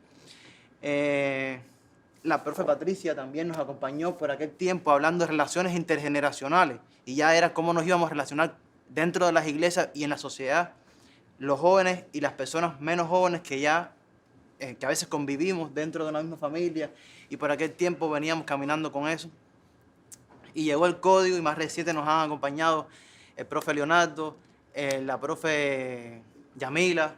La profe Patricia también nos acompañó por aquel tiempo hablando de relaciones intergeneracionales, y ya era cómo nos íbamos a relacionar dentro de las iglesias y en la sociedad, los jóvenes y las personas menos jóvenes que ya que a veces convivimos dentro de una misma familia, y por aquel tiempo veníamos caminando con eso. Y llegó el código y más reciente nos han acompañado el profe Leonardo, la profe Yamila,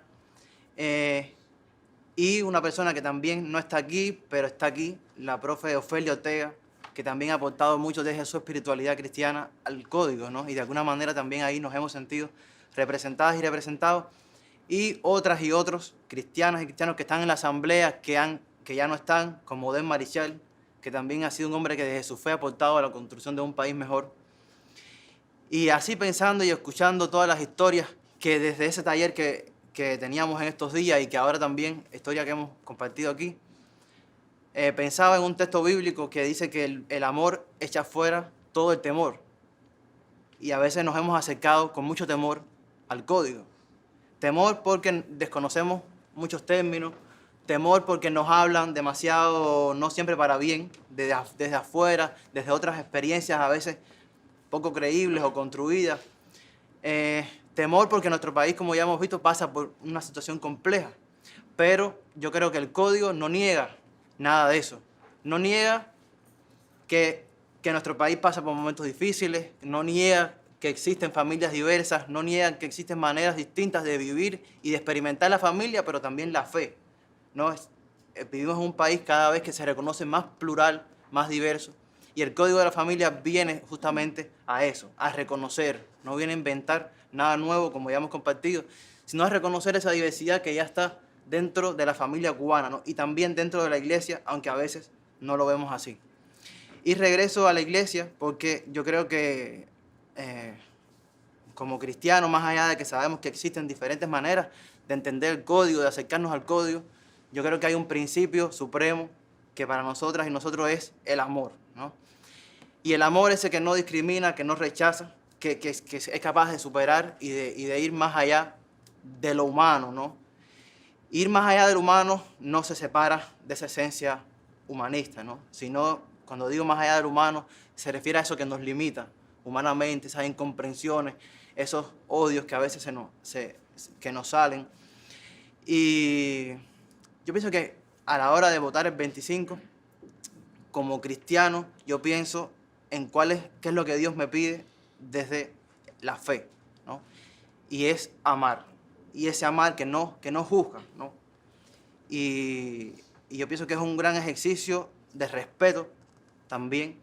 y una persona que también no está aquí, pero está aquí, la profe Ofelia Ortega, que también ha aportado mucho desde su espiritualidad cristiana al código, ¿no? Y de alguna manera también ahí nos hemos sentido representadas y representados. Y otras y otros cristianas y cristianos que están en la asamblea, que ya no están, como Den Marichal, que también ha sido un hombre que desde su fe ha aportado a la construcción de un país mejor. Y así pensando y escuchando todas las historias que desde ese taller que teníamos en estos días y que ahora también, historia que hemos compartido aquí, pensaba en un texto bíblico que dice que el amor echa fuera todo el temor. Y a veces nos hemos acercado con mucho temor al código. Temor porque desconocemos muchos términos, temor porque nos hablan demasiado, no siempre para bien, desde afuera, desde otras experiencias a veces poco creíbles o construidas. Temor porque nuestro país, como ya hemos visto, pasa por una situación compleja. Pero yo creo que el código no niega nada de eso. No niega que nuestro país pasa por momentos difíciles, no niega que existen familias diversas, no niegan que existen maneras distintas de vivir y de experimentar la familia, pero también la fe, ¿no? Vivimos en un país cada vez que se reconoce más plural, más diverso, y el Código de la Familia viene justamente a eso, a reconocer, no viene a inventar nada nuevo como ya hemos compartido, sino a reconocer esa diversidad que ya está dentro de la familia cubana, ¿no? Y también dentro de la iglesia, aunque a veces no lo vemos así. Y regreso a la iglesia porque yo creo que como cristianos, más allá de que sabemos que existen diferentes maneras de entender el código, de acercarnos al código, yo creo que hay un principio supremo que para nosotras y nosotros es el amor, ¿no? Y el amor ese que no discrimina, que no rechaza, que es capaz de superar y de ir más allá de lo humano, ¿no? Ir más allá del humano no se separa de esa esencia humanista, ¿no? Sino, cuando digo más allá del humano, se refiere a eso que nos limita humanamente, esas incomprensiones, esos odios que a veces que nos salen. Y yo pienso que a la hora de votar el 25, como cristiano, yo pienso en qué es lo que Dios me pide desde la fe, ¿no? Y es amar. Y ese amar que no juzga, ¿no? Y yo pienso que es un gran ejercicio de respeto también,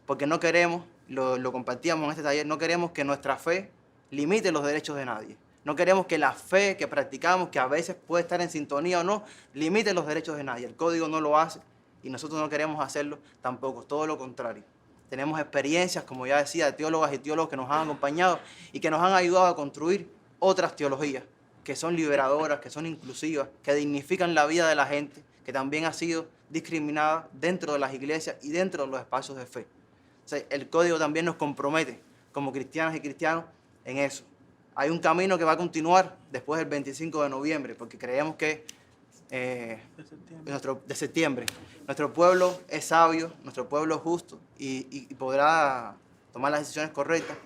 porque no queremos, lo compartíamos en este taller, no queremos que nuestra fe limite los derechos de nadie. No queremos que la fe que practicamos, que a veces puede estar en sintonía o no, limite los derechos de nadie. El código no lo hace y nosotros no queremos hacerlo tampoco, todo lo contrario. Tenemos experiencias, como ya decía, de teólogas y teólogos que nos han acompañado y que nos han ayudado a construir otras teologías que son liberadoras, que son inclusivas, que dignifican la vida de la gente, que también ha sido discriminada dentro de las iglesias y dentro de los espacios de fe. O sea, el código también nos compromete como cristianas y cristianos en eso. Hay un camino que va a continuar después del 25 de noviembre, porque creemos que de septiembre. Nuestro pueblo es sabio, nuestro pueblo es justo y podrá tomar las decisiones correctas,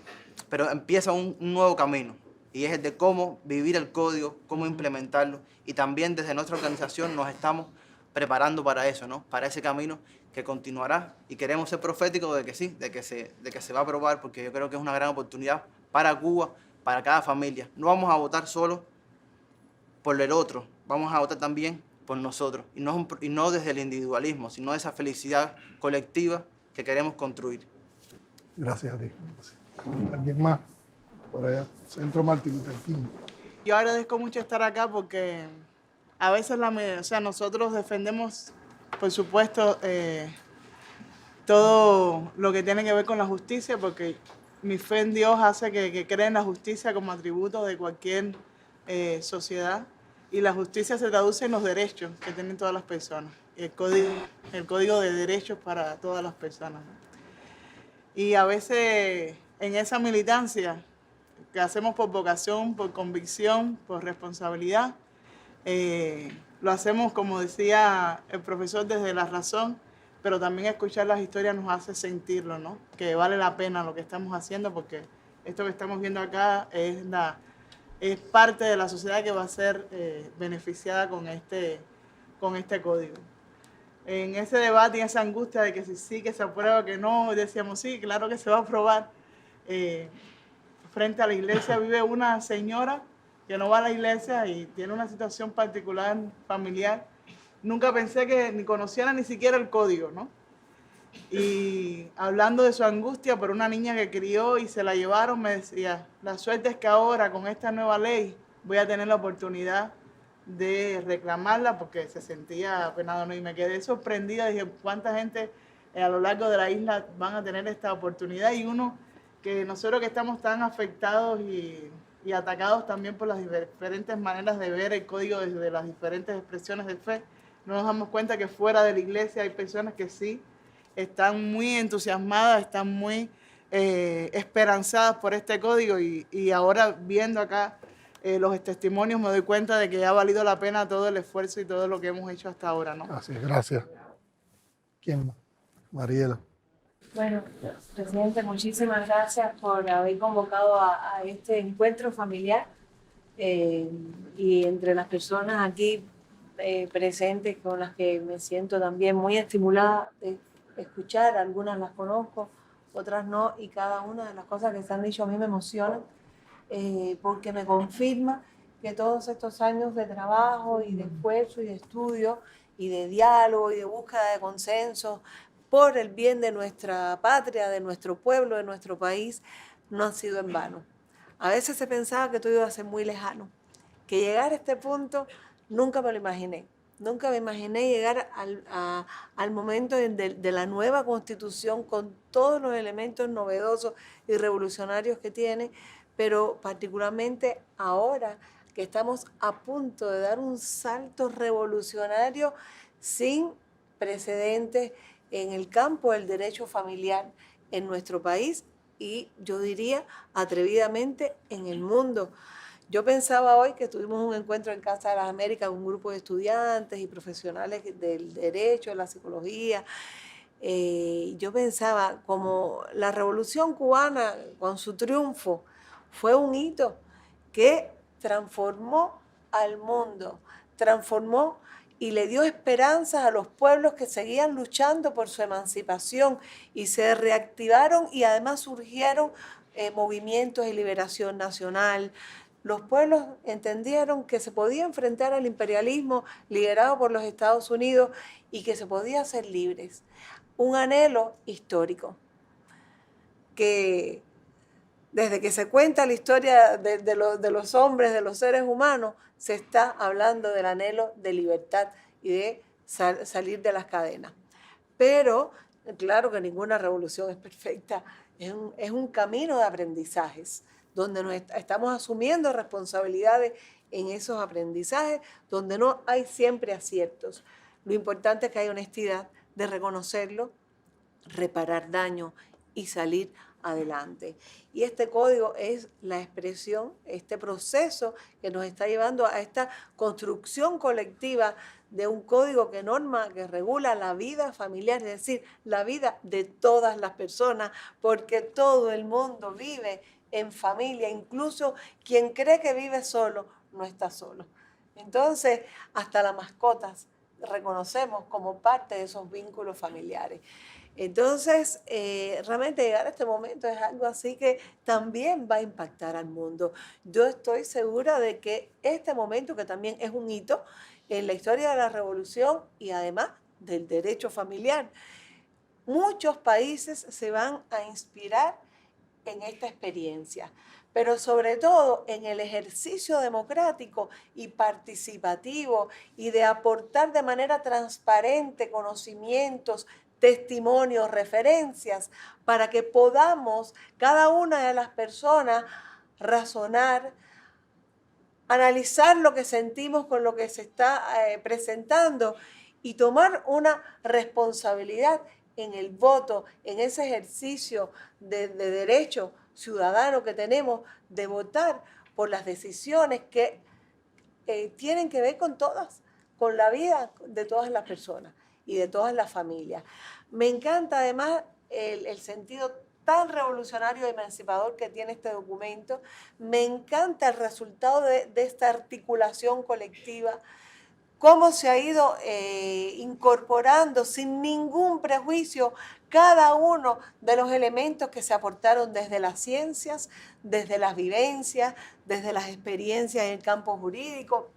pero empieza un nuevo camino y es el de cómo vivir el código, cómo implementarlo, y también desde nuestra organización nos estamos preparando para eso, ¿no? Para ese camino que continuará, y queremos ser proféticos de que sí, de que se va a aprobar, porque yo creo que es una gran oportunidad para Cuba, para cada familia. No vamos a votar solo por el otro, vamos a votar también por nosotros, y no desde el individualismo, sino de esa felicidad colectiva que queremos construir. Gracias a ti. ¿Alguien más? Por allá, Centro Martin Luther King. Yo agradezco mucho estar acá porque a veces nosotros defendemos, por supuesto, todo lo que tiene que ver con la justicia, porque mi fe en Dios hace que crea en la justicia como atributo de cualquier sociedad, y la justicia se traduce en los derechos que tienen todas las personas, el código de derechos para todas las personas, ¿no? Y a veces en esa militancia que hacemos por vocación, por convicción, por responsabilidad, lo hacemos, como decía el profesor, desde la razón, pero también escuchar las historias nos hace sentirlo, ¿no? Que vale la pena lo que estamos haciendo, porque esto que estamos viendo acá es parte de la sociedad que va a ser beneficiada con este código. En ese debate y esa angustia de que si sí, que se aprueba, que no, decíamos sí, claro que se va a aprobar. Frente a la iglesia vive una señora que no va a la iglesia y tiene una situación particular familiar. Nunca pensé que ni conociera ni siquiera el código, ¿no? Y hablando de su angustia por una niña que crió y se la llevaron, me decía, la suerte es que ahora con esta nueva ley voy a tener la oportunidad de reclamarla, porque se sentía apenado, ¿no? Y me quedé sorprendida, dije, ¿cuánta gente a lo largo de la isla van a tener esta oportunidad? Y uno, que nosotros que estamos tan afectados y atacados también por las diferentes maneras de ver el código desde las diferentes expresiones de fe, no nos damos cuenta que fuera de la iglesia hay personas que sí están muy entusiasmadas, están muy esperanzadas por este código, y ahora viendo acá los testimonios me doy cuenta de que ha valido la pena todo el esfuerzo y todo lo que hemos hecho hasta ahora, ¿no? Así es, gracias. ¿Quién más? Mariela. Bueno, presidente, muchísimas gracias por haber convocado a este encuentro familiar, y entre las personas aquí presentes con las que me siento también muy estimulada de escuchar, algunas las conozco, otras no, y cada una de las cosas que se han dicho a mí me emocionan, porque me confirma que todos estos años de trabajo y de esfuerzo y de estudio y de diálogo y de búsqueda de consenso por el bien de nuestra patria, de nuestro pueblo, de nuestro país, no han sido en vano. A veces se pensaba que todo iba a ser muy lejano, que llegar a este punto nunca me lo imaginé. Nunca me imaginé llegar al momento de la nueva Constitución con todos los elementos novedosos y revolucionarios que tiene, pero particularmente ahora que estamos a punto de dar un salto revolucionario sin precedentes en el campo del derecho familiar en nuestro país y yo diría atrevidamente en el mundo. Yo pensaba hoy que tuvimos un encuentro en Casa de las Américas, un grupo de estudiantes y profesionales del derecho, de la psicología. Yo pensaba como la Revolución Cubana con su triunfo fue un hito que transformó al mundo, transformó y le dio esperanzas a los pueblos que seguían luchando por su emancipación y se reactivaron y además surgieron movimientos de liberación nacional. Los pueblos entendieron que se podía enfrentar al imperialismo liderado por los Estados Unidos y que se podía ser libres. Un anhelo histórico que desde que se cuenta la historia de los hombres, de los seres humanos, se está hablando del anhelo de libertad y de salir de las cadenas. Pero claro que ninguna revolución es perfecta, es un camino de aprendizajes, donde estamos asumiendo responsabilidades en esos aprendizajes, donde no hay siempre aciertos. Lo importante es que hay honestidad de reconocerlo, reparar daño y salir adelante. Y este código es la expresión, este proceso que nos está llevando a esta construcción colectiva de un código que norma, que regula la vida familiar, es decir, la vida de todas las personas, porque todo el mundo vive en familia, incluso quien cree que vive solo, no está solo. Entonces, hasta las mascotas reconocemos como parte de esos vínculos familiares. Entonces, realmente llegar a este momento es algo así que también va a impactar al mundo. Yo estoy segura de que este momento, que también es un hito en la historia de la revolución y además del derecho familiar, muchos países se van a inspirar en esta experiencia, pero sobre todo en el ejercicio democrático y participativo y de aportar de manera transparente conocimientos, testimonios, referencias, para que podamos cada una de las personas razonar, analizar lo que sentimos con lo que se está presentando y tomar una responsabilidad en el voto, en ese ejercicio de derecho ciudadano que tenemos de votar por las decisiones que tienen que ver con todas, con la vida de todas las personas y de todas las familias. Me encanta además el sentido tan revolucionario y emancipador que tiene este documento. Me encanta el resultado de esta articulación colectiva, cómo se ha ido incorporando sin ningún prejuicio cada uno de los elementos que se aportaron desde las ciencias, desde las vivencias, desde las experiencias en el campo jurídico,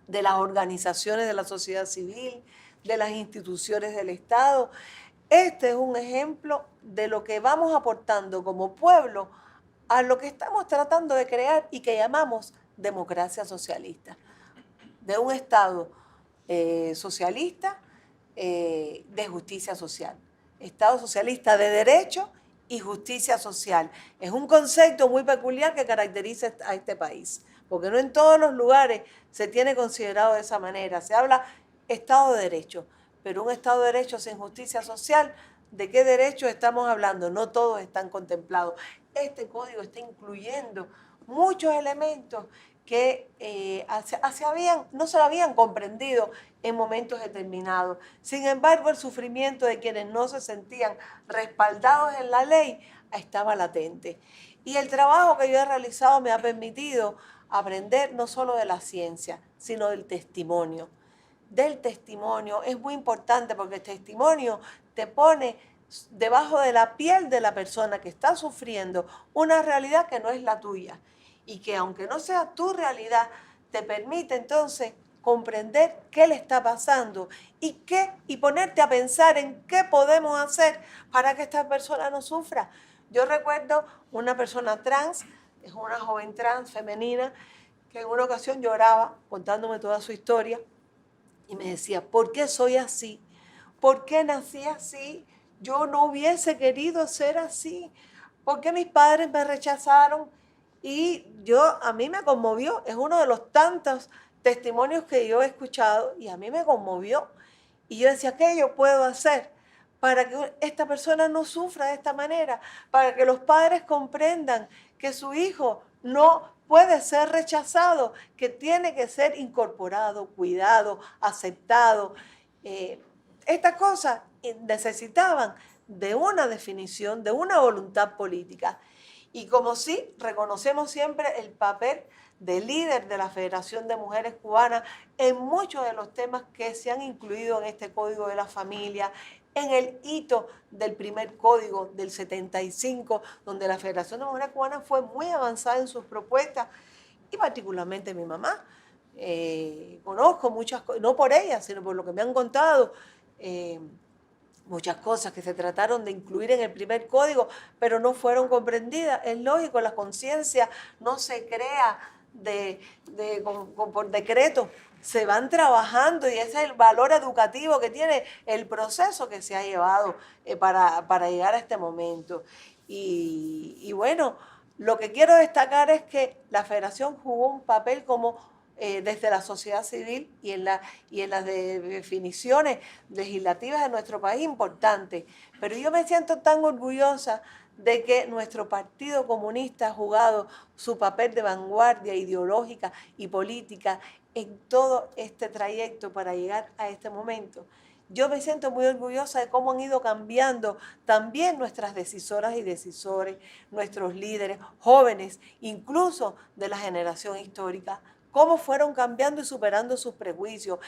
de las organizaciones de la sociedad civil, de las instituciones del Estado. Este es un ejemplo de lo que vamos aportando como pueblo a lo que estamos tratando de crear y que llamamos democracia socialista. De un Estado socialista de justicia social. Estado socialista de derecho y justicia social. Es un concepto muy peculiar que caracteriza a este país, porque no en todos los lugares se tiene considerado de esa manera. Se habla Estado de Derecho, pero un Estado de Derecho sin justicia social, ¿de qué derechos estamos hablando? No todos están contemplados. Este código está incluyendo muchos elementos que no se habían comprendido en momentos determinados. Sin embargo, el sufrimiento de quienes no se sentían respaldados en la ley estaba latente. Y el trabajo que yo he realizado me ha permitido aprender no solo de la ciencia, sino del testimonio. Del testimonio es muy importante porque el testimonio te pone debajo de la piel de la persona que está sufriendo una realidad que no es la tuya y que aunque no sea tu realidad, te permite entonces comprender qué le está pasando y ponerte a pensar en qué podemos hacer para que esta persona no sufra. Yo recuerdo una persona trans, es una joven trans femenina, que en una ocasión lloraba contándome toda su historia y me decía, ¿por qué soy así? ¿Por qué nací así? Yo no hubiese querido ser así. ¿Por qué mis padres me rechazaron? Y a mí me conmovió. Es uno de los tantos testimonios que yo he escuchado y a mí me conmovió. Y yo decía, ¿qué yo puedo hacer para que esta persona no sufra de esta manera? Para que los padres comprendan que su hijo no puede ser rechazado, que tiene que ser incorporado, cuidado, aceptado. Estas cosas necesitaban de una definición, de una voluntad política. Y como sí, reconocemos siempre el papel de líder de la Federación de Mujeres Cubanas en muchos de los temas que se han incluido en este Código de la Familia, en el hito del primer código del 75, donde la Federación de Mujeres Cubanas fue muy avanzada en sus propuestas, y particularmente mi mamá. Conozco muchas cosas, no por ella, sino por lo que me han contado, muchas cosas que se trataron de incluir en el primer código, pero no fueron comprendidas. Es lógico, la conciencia no se crea por decreto, se van trabajando y ese es el valor educativo que tiene el proceso que se ha llevado para llegar a este momento. Y bueno, lo que quiero destacar es que la Federación jugó un papel como desde la sociedad civil y en las definiciones legislativas de nuestro país importante. Pero yo me siento tan orgullosa de que nuestro Partido Comunista ha jugado su papel de vanguardia ideológica y política en todo este trayecto para llegar a este momento. Yo me siento muy orgullosa de cómo han ido cambiando también nuestras decisoras y decisores, nuestros líderes, jóvenes, incluso de la generación histórica, cómo fueron cambiando y superando sus prejuicios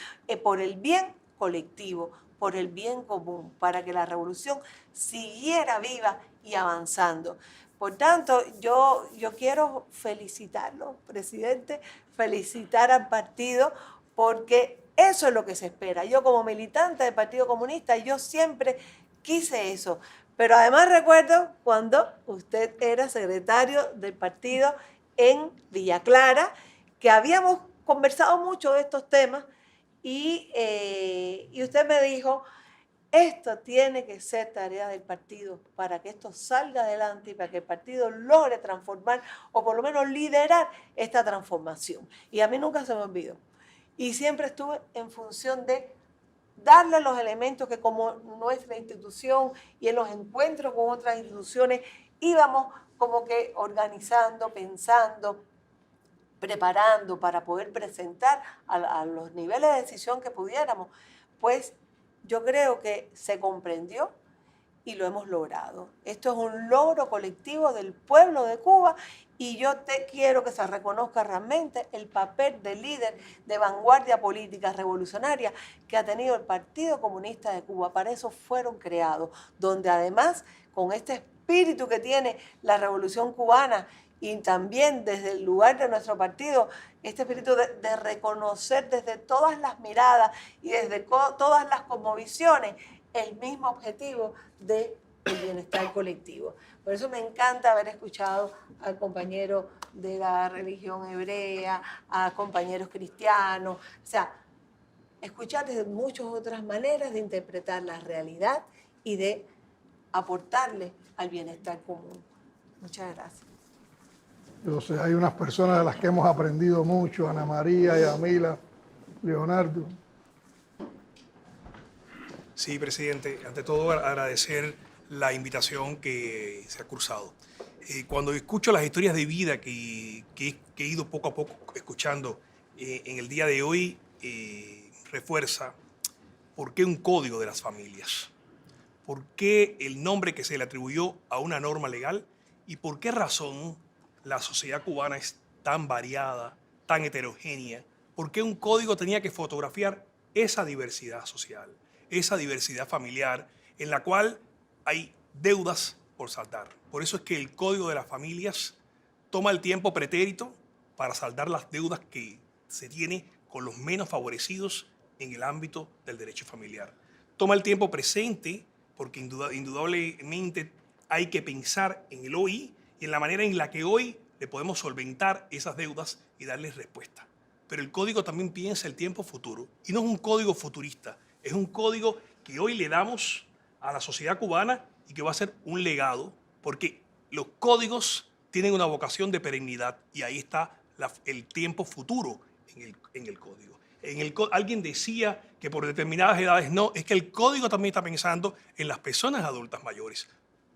por el bien colectivo, por el bien común, para que la revolución siguiera viva y avanzando. Por tanto, yo quiero felicitarlo, presidente, felicitar al partido, porque eso es lo que se espera. Yo como militante del Partido Comunista, yo siempre quise eso. Pero además recuerdo cuando usted era secretario del partido en Villa Clara, que habíamos conversado mucho de estos temas y usted me dijo, esto tiene que ser tarea del partido para que esto salga adelante y para que el partido logre transformar o por lo menos liderar esta transformación. Y a mí nunca se me olvidó. Y siempre estuve en función de darle los elementos que como nuestra institución y en los encuentros con otras instituciones íbamos como que organizando, pensando, preparando para poder presentar a los niveles de decisión que pudiéramos. Pues yo creo que se comprendió y lo hemos logrado. Esto es un logro colectivo del pueblo de Cuba y yo quiero que se reconozca realmente el papel de líder de vanguardia política revolucionaria que ha tenido el Partido Comunista de Cuba. Para eso fueron creados, donde además con este espíritu que tiene la Revolución Cubana y también desde el lugar de nuestro partido, este espíritu de reconocer desde todas las miradas y desde todas las cosmovisiones el mismo objetivo del bienestar colectivo. Por eso me encanta haber escuchado al compañero de la religión hebrea, a compañeros cristianos, o sea, escuchar desde muchas otras maneras de interpretar la realidad y de aportarle al bienestar común. Muchas gracias. Entonces, hay unas personas de las que hemos aprendido mucho, Ana María, Yamila, Leonardo. Sí, presidente. Ante todo, agradecer la invitación que se ha cursado. Cuando escucho las historias de vida que he ido poco a poco escuchando en el día de hoy, refuerza por qué un código de las familias, por qué el nombre que se le atribuyó a una norma legal y por qué razón la sociedad cubana es tan variada, tan heterogénea, por qué un código tenía que fotografiar esa diversidad social, esa diversidad familiar, en la cual hay deudas por saldar. Por eso es que el Código de las Familias toma el tiempo pretérito para saldar las deudas que se tiene con los menos favorecidos en el ámbito del derecho familiar. Toma el tiempo presente porque indudablemente hay que pensar en el hoy y en la manera en la que hoy le podemos solventar esas deudas y darles respuesta. Pero el código también piensa el tiempo futuro y no es un código futurista, es un código que hoy le damos a la sociedad cubana y que va a ser un legado porque los códigos tienen una vocación de perennidad y ahí está el tiempo futuro en el código. Alguien decía que por determinadas edades no, es que el código también está pensando en las personas adultas mayores.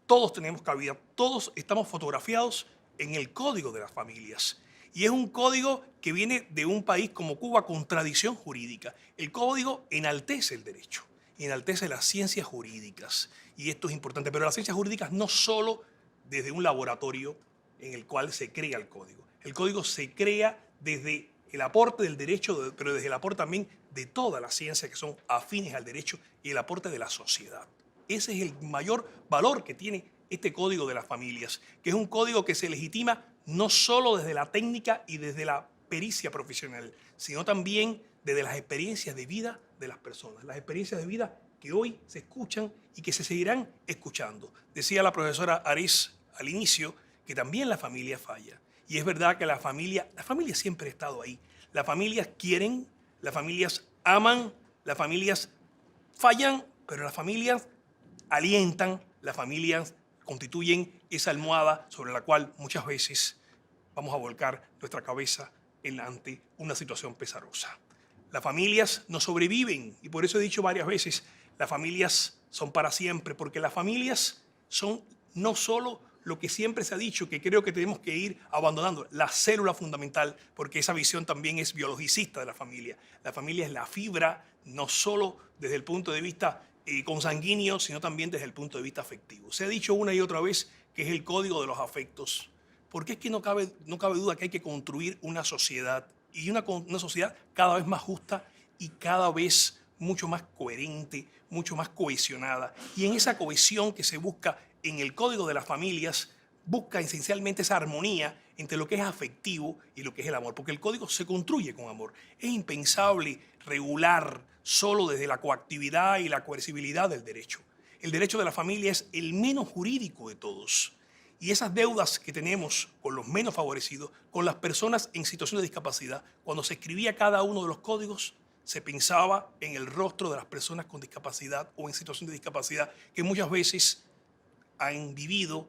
Todos tenemos cabida, todos estamos fotografiados en el código de las familias. Y es un código que viene de un país como Cuba con tradición jurídica. El código enaltece el derecho, enaltece las ciencias jurídicas. Y esto es importante, pero las ciencias jurídicas no solo desde un laboratorio en el cual se crea el código. El código se crea desde el aporte del derecho, pero desde el aporte también de todas las ciencias que son afines al derecho y el aporte de la sociedad. Ese es el mayor valor que tiene este Código de las Familias, que es un código que se legitima no solo desde la técnica y desde la pericia profesional, sino también desde las experiencias de vida de las personas, las experiencias de vida que hoy se escuchan y que se seguirán escuchando. Decía la profesora Ares al inicio que también la familia falla. Y es verdad que la familia siempre ha estado ahí. Las familias quieren, las familias aman, las familias fallan, pero las familias alientan, las familias constituyen esa almohada sobre la cual muchas veces vamos a volcar nuestra cabeza ante una situación pesarosa. Las familias no sobreviven y por eso he dicho varias veces, las familias son para siempre, porque las familias son no solo lo que siempre se ha dicho, que creo que tenemos que ir abandonando, la célula fundamental, porque esa visión también es biologicista de la familia. La familia es la fibra, no solo desde el punto de vista consanguíneo, sino también desde el punto de vista afectivo. Se ha dicho una y otra vez que es el código de los afectos, porque es que no cabe duda que hay que construir una sociedad, y una sociedad cada vez más justa y cada vez mucho más coherente, mucho más cohesionada. Y en esa cohesión que se busca en el Código de las Familias, busca esencialmente esa armonía entre lo que es afectivo y lo que es el amor, porque el código se construye con amor. Es impensable regular solo desde la coactividad y la coercibilidad del derecho. El derecho de la familia es el menos jurídico de todos. Y esas deudas que tenemos con los menos favorecidos, con las personas en situación de discapacidad, cuando se escribía cada uno de los códigos, se pensaba en el rostro de las personas con discapacidad o en situación de discapacidad que muchas veces han vivido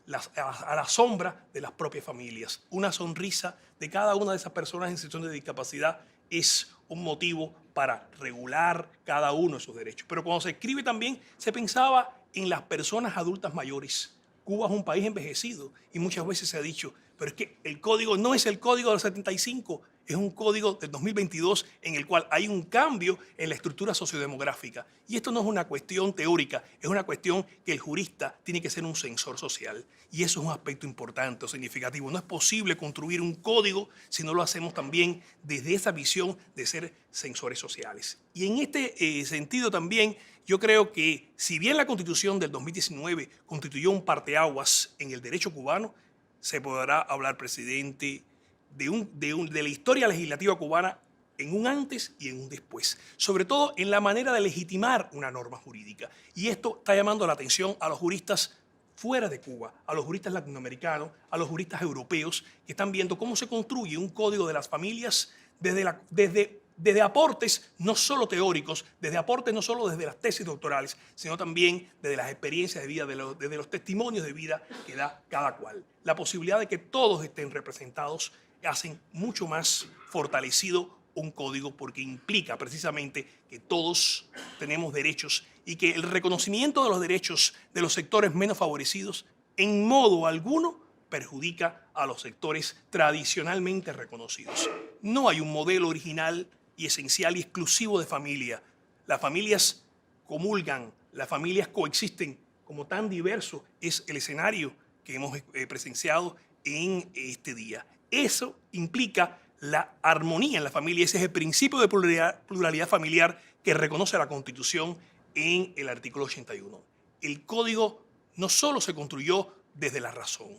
a la sombra de las propias familias. Una sonrisa de cada una de esas personas en situación de discapacidad es un motivo para regular cada uno de sus derechos. Pero cuando se escribe también se pensaba en las personas adultas mayores. Cuba es un país envejecido y muchas veces se ha dicho, pero es que el código no es el código del 75, es un código del 2022 en el cual hay un cambio en la estructura sociodemográfica. Y esto no es una cuestión teórica, es una cuestión que el jurista tiene que ser un censor social. Y eso es un aspecto importante o significativo. No es posible construir un código si no lo hacemos también desde esa visión de ser censores sociales. Y en este sentido también yo creo que si bien la Constitución del 2019 constituyó un parteaguas en el derecho cubano, se podrá hablar, presidente, de la historia legislativa cubana en un antes y en un después, sobre todo en la manera de legitimar una norma jurídica. Y esto está llamando la atención a los juristas fuera de Cuba, a los juristas latinoamericanos, a los juristas europeos, que están viendo cómo se construye un código de las familias desde aportes no solo teóricos, desde aportes no solo desde las tesis doctorales, sino también desde las experiencias de vida, desde los testimonios de vida que da cada cual. La posibilidad de que todos estén representados hacen mucho más fortalecido un código porque implica precisamente que todos tenemos derechos y que el reconocimiento de los derechos de los sectores menos favorecidos en modo alguno perjudica a los sectores tradicionalmente reconocidos. No hay un modelo original y esencial y exclusivo de familia. Las familias comulgan, las familias coexisten, como tan diverso es el escenario que hemos presenciado en este día. Eso implica la armonía en la familia. Ese es el principio de pluralidad familiar que reconoce la Constitución en el artículo 81. el código no solo se construyó desde la razón,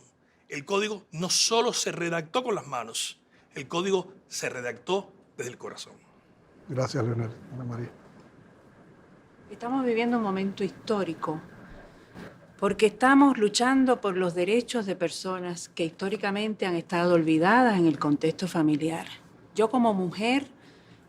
el código no solo se redactó con las manos, el código se redactó desde el corazón. Gracias, Leonel. Ana María. Estamos viviendo un momento histórico porque estamos luchando por los derechos de personas que históricamente han estado olvidadas en el contexto familiar. Yo como mujer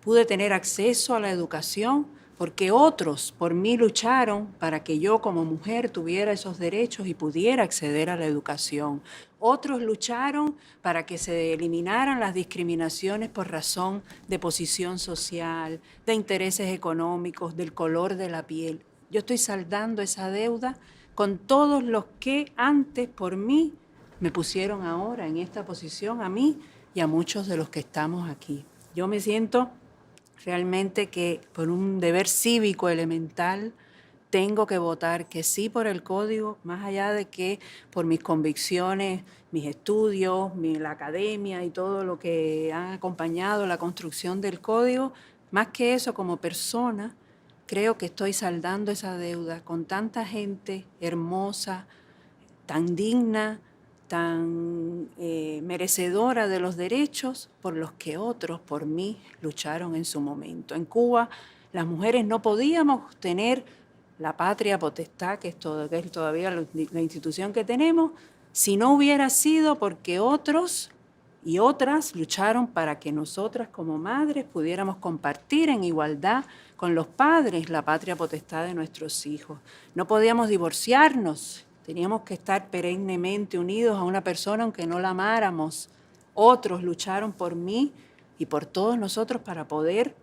pude tener acceso a la educación porque otros por mí lucharon para que yo como mujer tuviera esos derechos y pudiera acceder a la educación. Otros lucharon para que se eliminaran las discriminaciones por razón de posición social, de intereses económicos, del color de la piel. Yo estoy saldando esa deuda con todos los que antes por mí me pusieron ahora en esta posición, a mí y a muchos de los que estamos aquí. Yo me siento realmente que por un deber cívico elemental tengo que votar que sí por el código, más allá de que por mis convicciones, mis estudios, la academia y todo lo que han acompañado la construcción del código, más que eso como persona, creo que estoy saldando esa deuda con tanta gente hermosa, tan digna, tan merecedora de los derechos por los que otros, por mí, lucharon en su momento. En Cuba, las mujeres no podíamos tener la patria potestad, que es todavía la institución que tenemos, si no hubiera sido porque otros y otras lucharon para que nosotras como madres pudiéramos compartir en igualdad con los padres la patria potestad de nuestros hijos. No podíamos divorciarnos. Teníamos que estar perennemente unidos a una persona aunque no la amáramos. Otros lucharon por mí y por todos nosotros para poder,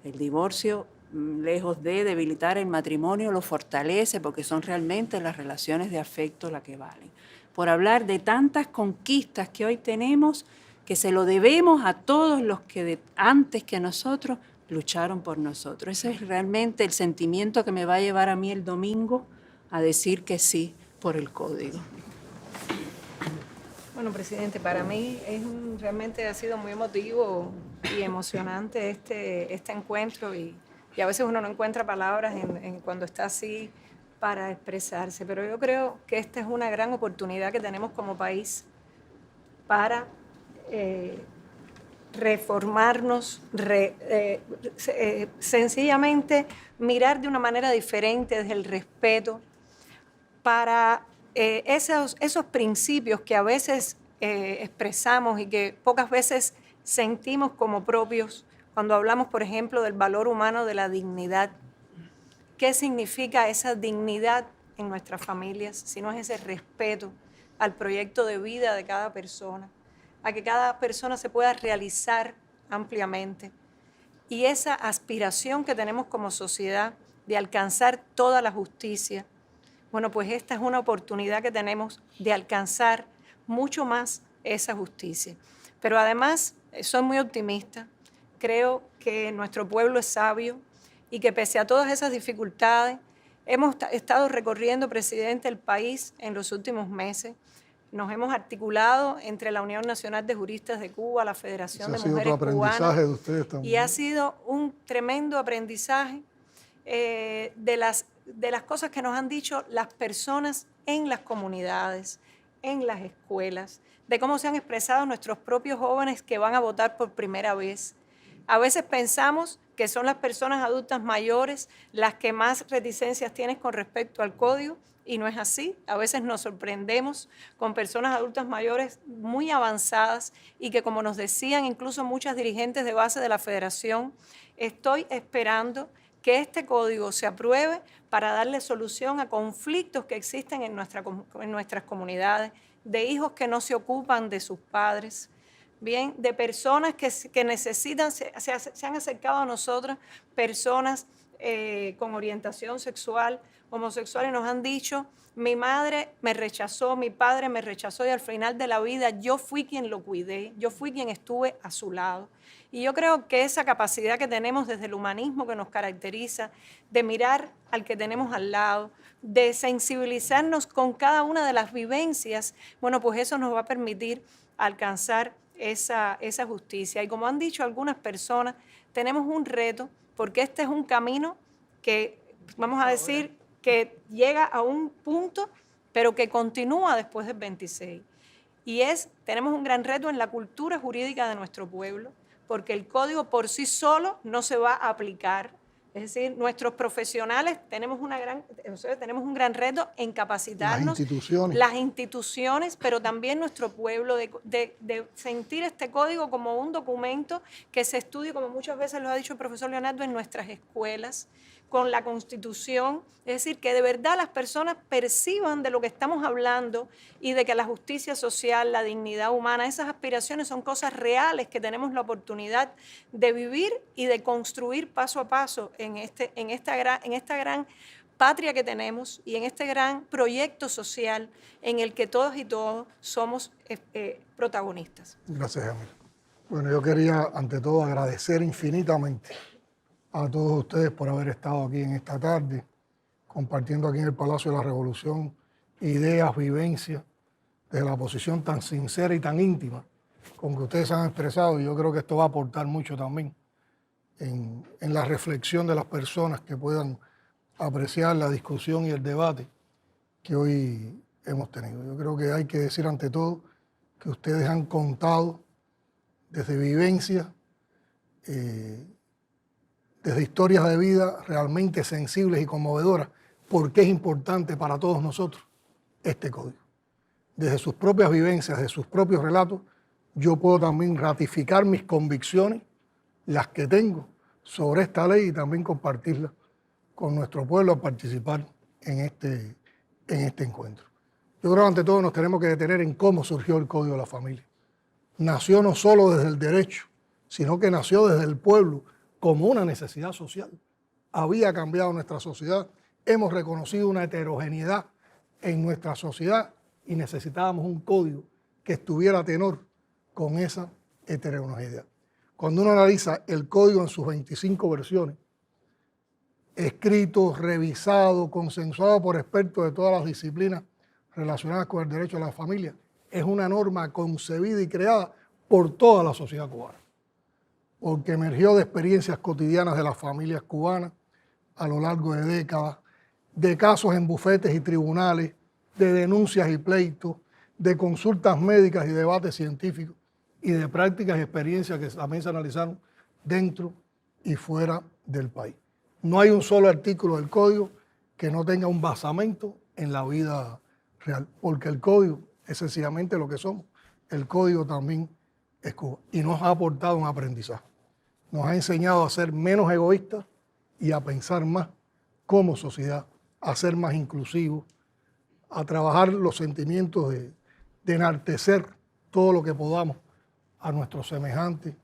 el divorcio, lejos de debilitar el matrimonio, lo fortalece porque son realmente las relaciones de afecto las que valen. Por hablar de tantas conquistas que hoy tenemos, que se lo debemos a todos los que antes que nosotros lucharon por nosotros. Ese es realmente el sentimiento que me va a llevar a mí el domingo a decir que sí por el código. Bueno, presidente, para mí realmente ha sido muy emotivo y emocionante este encuentro y a veces uno no encuentra palabras cuando está así para expresarse, pero yo creo que esta es una gran oportunidad que tenemos como país para reformarnos, sencillamente mirar de una manera diferente desde el respeto para esos principios que a veces expresamos y que pocas veces sentimos como propios cuando hablamos, por ejemplo, del valor humano de la dignidad. ¿Qué significa esa dignidad en nuestras familias si no es ese respeto al proyecto de vida de cada persona, a que cada persona se pueda realizar ampliamente? Y esa aspiración que tenemos como sociedad de alcanzar toda la justicia, bueno, pues esta es una oportunidad que tenemos de alcanzar mucho más esa justicia. Pero además, soy muy optimista. Creo que nuestro pueblo es sabio y que pese a todas esas dificultades, hemos estado recorriendo, presidente, el país en los últimos meses. Nos hemos articulado entre la Unión Nacional de Juristas de Cuba, la Federación de Mujeres Cubanas. De ustedes también. Y ha sido un tremendo aprendizaje de las cosas que nos han dicho las personas en las comunidades, en las escuelas, de cómo se han expresado nuestros propios jóvenes que van a votar por primera vez. A veces pensamos que son las personas adultas mayores las que más reticencias tienen con respecto al código, y no es así. A veces nos sorprendemos con personas adultas mayores muy avanzadas y que, como nos decían incluso muchas dirigentes de base de la Federación, estoy esperando que este código se apruebe para darle solución a conflictos que existen en nuestras comunidades, de hijos que no se ocupan de sus padres, bien, de personas que necesitan, se han acercado a nosotras, personas con orientación sexual, homosexuales, y nos han dicho: mi madre me rechazó, mi padre me rechazó y al final de la vida yo fui quien lo cuidé, yo fui quien estuve a su lado. Y yo creo que esa capacidad que tenemos desde el humanismo que nos caracteriza, de mirar al que tenemos al lado, de sensibilizarnos con cada una de las vivencias, bueno, pues eso nos va a permitir alcanzar esa justicia. Y como han dicho algunas personas, tenemos un reto, porque este es un camino que, vamos a decir, que llega a un punto, pero que continúa después del 26. Y tenemos un gran reto en la cultura jurídica de nuestro pueblo, porque el código por sí solo no se va a aplicar. Es decir, nuestros profesionales tenemos un gran reto en capacitarnos. Las instituciones, pero también nuestro pueblo, de sentir este código como un documento que se estudie, como muchas veces lo ha dicho el profesor Leonardo, en nuestras escuelas, con la Constitución, es decir, que de verdad las personas perciban de lo que estamos hablando y de que la justicia social, la dignidad humana, esas aspiraciones son cosas reales que tenemos la oportunidad de vivir y de construir paso a paso en esta gran patria que tenemos y en este gran proyecto social en el que todos y todos somos protagonistas. Gracias, Jamil. Bueno, yo quería ante todo agradecer infinitamente a todos ustedes por haber estado aquí en esta tarde, compartiendo aquí en el Palacio de la Revolución ideas, vivencias, desde la posición tan sincera y tan íntima con que ustedes han expresado. Y yo creo que esto va a aportar mucho también en la reflexión de las personas que puedan apreciar la discusión y el debate que hoy hemos tenido. Yo creo que hay que decir ante todo que ustedes han contado desde vivencias, desde historias de vida realmente sensibles y conmovedoras, porque es importante para todos nosotros este código. Desde sus propias vivencias, de sus propios relatos, yo puedo también ratificar mis convicciones, las que tengo sobre esta ley, y también compartirlas con nuestro pueblo a participar en este encuentro. Yo creo que ante todo nos tenemos que detener en cómo surgió el Código de la Familia. Nació no solo desde el derecho, sino que nació desde el pueblo, como una necesidad social. Había cambiado nuestra sociedad, hemos reconocido una heterogeneidad en nuestra sociedad y necesitábamos un código que estuviera a tenor con esa heterogeneidad. Cuando uno analiza el código en sus 25 versiones, escrito, revisado, consensuado por expertos de todas las disciplinas relacionadas con el derecho a la familia, es una norma concebida y creada por toda la sociedad cubana, porque emergió de experiencias cotidianas de las familias cubanas a lo largo de décadas, de casos en bufetes y tribunales, de denuncias y pleitos, de consultas médicas y debates científicos, y de prácticas y experiencias que también se analizaron dentro y fuera del país. No hay un solo artículo del Código que no tenga un basamento en la vida real, porque el Código es sencillamente lo que somos. El Código también es Cuba y nos ha aportado un aprendizaje. Nos ha enseñado a ser menos egoístas y a pensar más como sociedad, a ser más inclusivos, a trabajar los sentimientos de enaltecer todo lo que podamos a nuestros semejantes,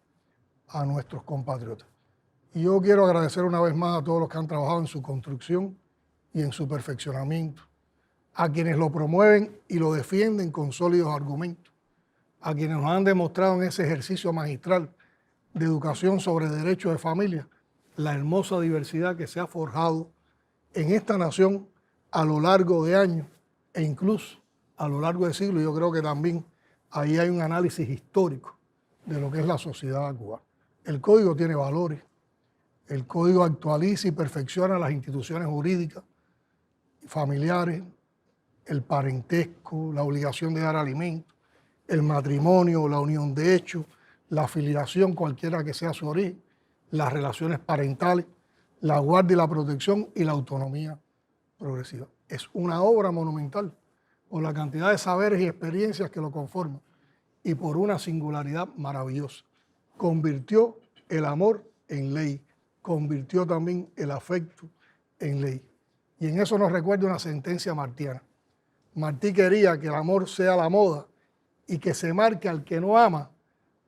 a nuestros compatriotas. Y yo quiero agradecer una vez más a todos los que han trabajado en su construcción y en su perfeccionamiento, a quienes lo promueven y lo defienden con sólidos argumentos, a quienes nos han demostrado en ese ejercicio magistral de educación sobre derechos de familia, la hermosa diversidad que se ha forjado en esta nación a lo largo de años e incluso a lo largo de siglos. Yo creo que también ahí hay un análisis histórico de lo que es la sociedad cubana. El Código tiene valores, el Código actualiza y perfecciona las instituciones jurídicas, familiares, el parentesco, la obligación de dar alimento, el matrimonio, la unión de hecho, la filiación, cualquiera que sea su origen, las relaciones parentales, la guardia y la protección y la autonomía progresiva. Es una obra monumental por la cantidad de saberes y experiencias que lo conforman y por una singularidad maravillosa. Convirtió el amor en ley, convirtió también el afecto en ley. Y en eso nos recuerda una sentencia martiana. Martí quería que el amor sea la moda y que se marque al que no ama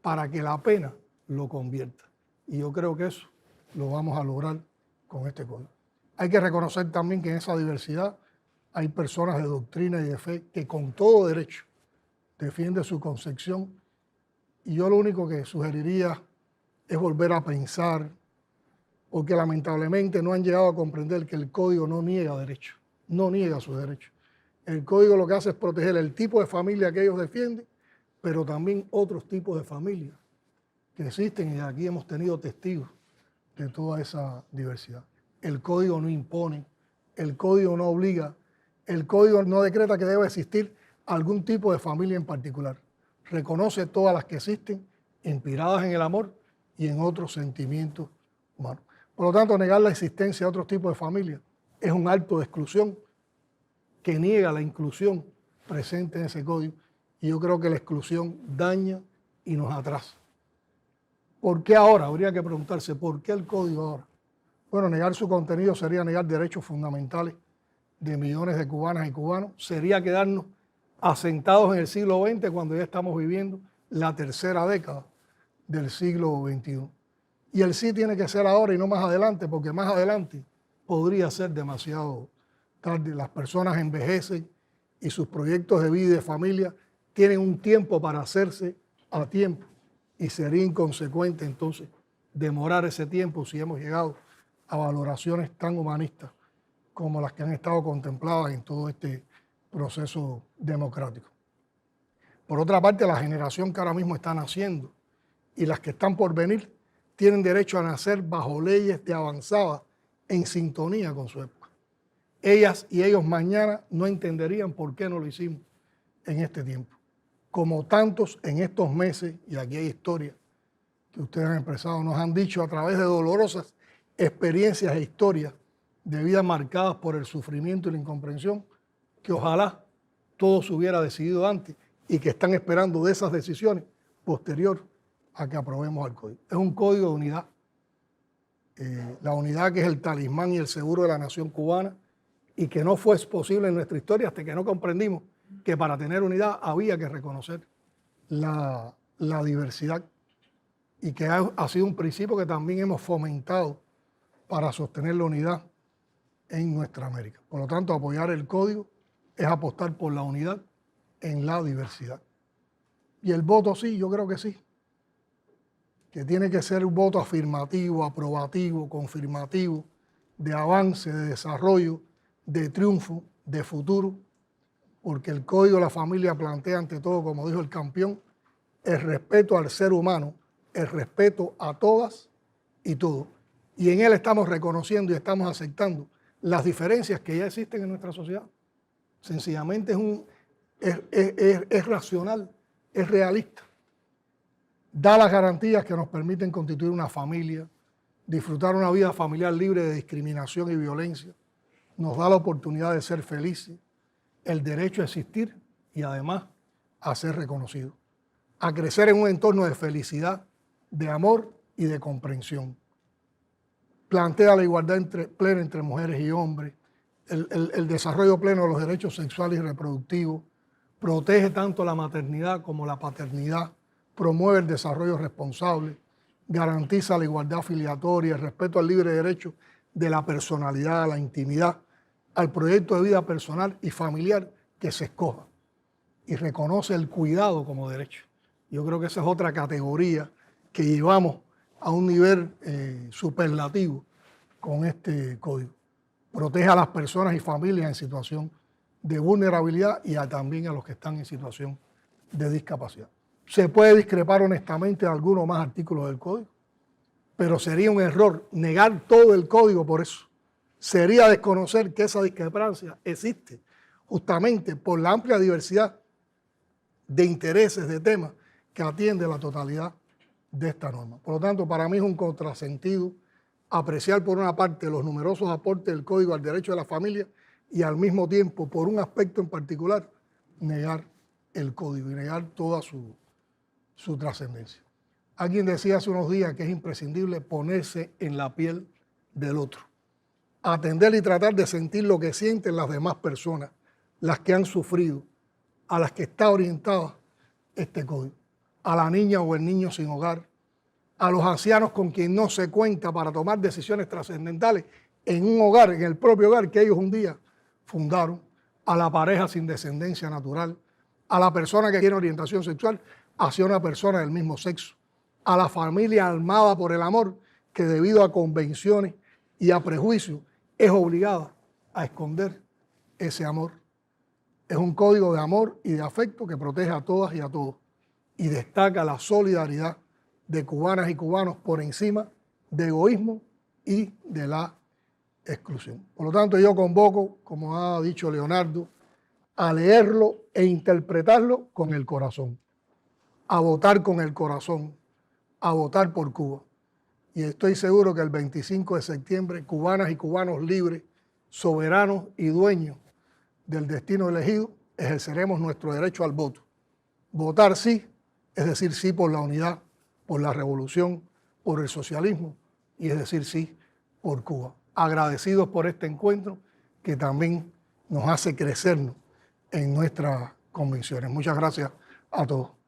para que la pena lo convierta. Y yo creo que eso lo vamos a lograr con este código. Hay que reconocer también que en esa diversidad hay personas de doctrina y de fe que con todo derecho defienden su concepción. Y yo lo único que sugeriría es volver a pensar, porque lamentablemente no han llegado a comprender que el código no niega derechos, no niega sus derechos. El código lo que hace es proteger el tipo de familia que ellos defienden, pero también otros tipos de familias que existen, y aquí hemos tenido testigos de toda esa diversidad. El código no impone, el código no obliga, el código no decreta que debe existir algún tipo de familia en particular. Reconoce todas las que existen, inspiradas en el amor y en otros sentimientos humanos. Por lo tanto, negar la existencia de otros tipos de familia es un acto de exclusión que niega la inclusión presente en ese código. Y yo creo que la exclusión daña y nos atrasa. ¿Por qué ahora? Habría que preguntarse, ¿por qué el código ahora? Bueno, negar su contenido sería negar derechos fundamentales de millones de cubanas y cubanos. Sería quedarnos asentados en el siglo XX cuando ya estamos viviendo la tercera década del siglo XXI. Y el sí tiene que ser ahora y no más adelante, porque más adelante podría ser demasiado tarde. Las personas envejecen y sus proyectos de vida y de familia tienen un tiempo para hacerse a tiempo. Y sería inconsecuente entonces demorar ese tiempo si hemos llegado a valoraciones tan humanistas como las que han estado contempladas en todo este proceso democrático. Por otra parte, la generación que ahora mismo está naciendo y las que están por venir tienen derecho a nacer bajo leyes de avanzada en sintonía con su época. Ellas y ellos mañana no entenderían por qué no lo hicimos en este tiempo. Como tantos en estos meses, y aquí hay historias que ustedes han expresado, nos han dicho a través de dolorosas experiencias e historias de vidas marcadas por el sufrimiento y la incomprensión, que ojalá todo se hubiera decidido antes y que están esperando de esas decisiones posterior a que aprobemos el código. Es un código de unidad. La unidad que es el talismán y el seguro de la nación cubana y que no fue posible en nuestra historia hasta que no comprendimos que para tener unidad había que reconocer la diversidad y que ha sido un principio que también hemos fomentado para sostener la unidad en nuestra América. Por lo tanto, apoyar el código es apostar por la unidad en la diversidad. Y el voto sí, yo creo que sí, que tiene que ser un voto afirmativo, aprobativo, confirmativo, de avance, de desarrollo, de triunfo, de futuro, porque el Código de la Familia plantea ante todo, como dijo el campeón, el respeto al ser humano, el respeto a todas y todos. Y en él estamos reconociendo y estamos aceptando las diferencias que ya existen en nuestra sociedad. Sencillamente es racional, es realista. Da las garantías que nos permiten constituir una familia, disfrutar una vida familiar libre de discriminación y violencia. Nos da la oportunidad de ser felices, el derecho a existir y además a ser reconocidos, a crecer en un entorno de felicidad, de amor y de comprensión. Plantea la igualdad plena entre mujeres y hombres, el desarrollo pleno de los derechos sexuales y reproductivos, protege tanto la maternidad como la paternidad, promueve el desarrollo responsable, garantiza la igualdad afiliatoria, el respeto al libre derecho de la personalidad, a la intimidad, al proyecto de vida personal y familiar que se escoja y reconoce el cuidado como derecho. Yo creo que esa es otra categoría que llevamos a un nivel superlativo con este código. Protege a las personas y familias en situación de vulnerabilidad y también a los que están en situación de discapacidad. Se puede discrepar honestamente de algunos más artículos del código, pero sería un error negar todo el código por eso. Sería desconocer que esa discrepancia existe justamente por la amplia diversidad de intereses, de temas que atiende la totalidad de esta norma. Por lo tanto, para mí es un contrasentido apreciar por una parte los numerosos aportes del Código al derecho de la familia y al mismo tiempo, por un aspecto en particular, negar el Código y negar toda su trascendencia. Alguien decía hace unos días que es imprescindible ponerse en la piel del otro, atender y tratar de sentir lo que sienten las demás personas, las que han sufrido, a las que está orientado este código, a la niña o el niño sin hogar, a los ancianos con quien no se cuenta para tomar decisiones trascendentales en un hogar, en el propio hogar que ellos un día fundaron, a la pareja sin descendencia natural, a la persona que tiene orientación sexual hacia una persona del mismo sexo, a la familia armada por el amor que debido a convenciones y a prejuicios es obligada a esconder ese amor. Es un código de amor y de afecto que protege a todas y a todos y destaca la solidaridad de cubanas y cubanos por encima de egoísmo y de la exclusión. Por lo tanto, yo convoco, como ha dicho Leonardo, a leerlo e interpretarlo con el corazón, a votar con el corazón, a votar por Cuba. Y estoy seguro que el 25 de septiembre, cubanas y cubanos libres, soberanos y dueños del destino elegido, ejerceremos nuestro derecho al voto. Votar sí, es decir sí por la unidad, por la revolución, por el socialismo, y es decir sí por Cuba. Agradecidos por este encuentro que también nos hace crecernos en nuestras convicciones. Muchas gracias a todos.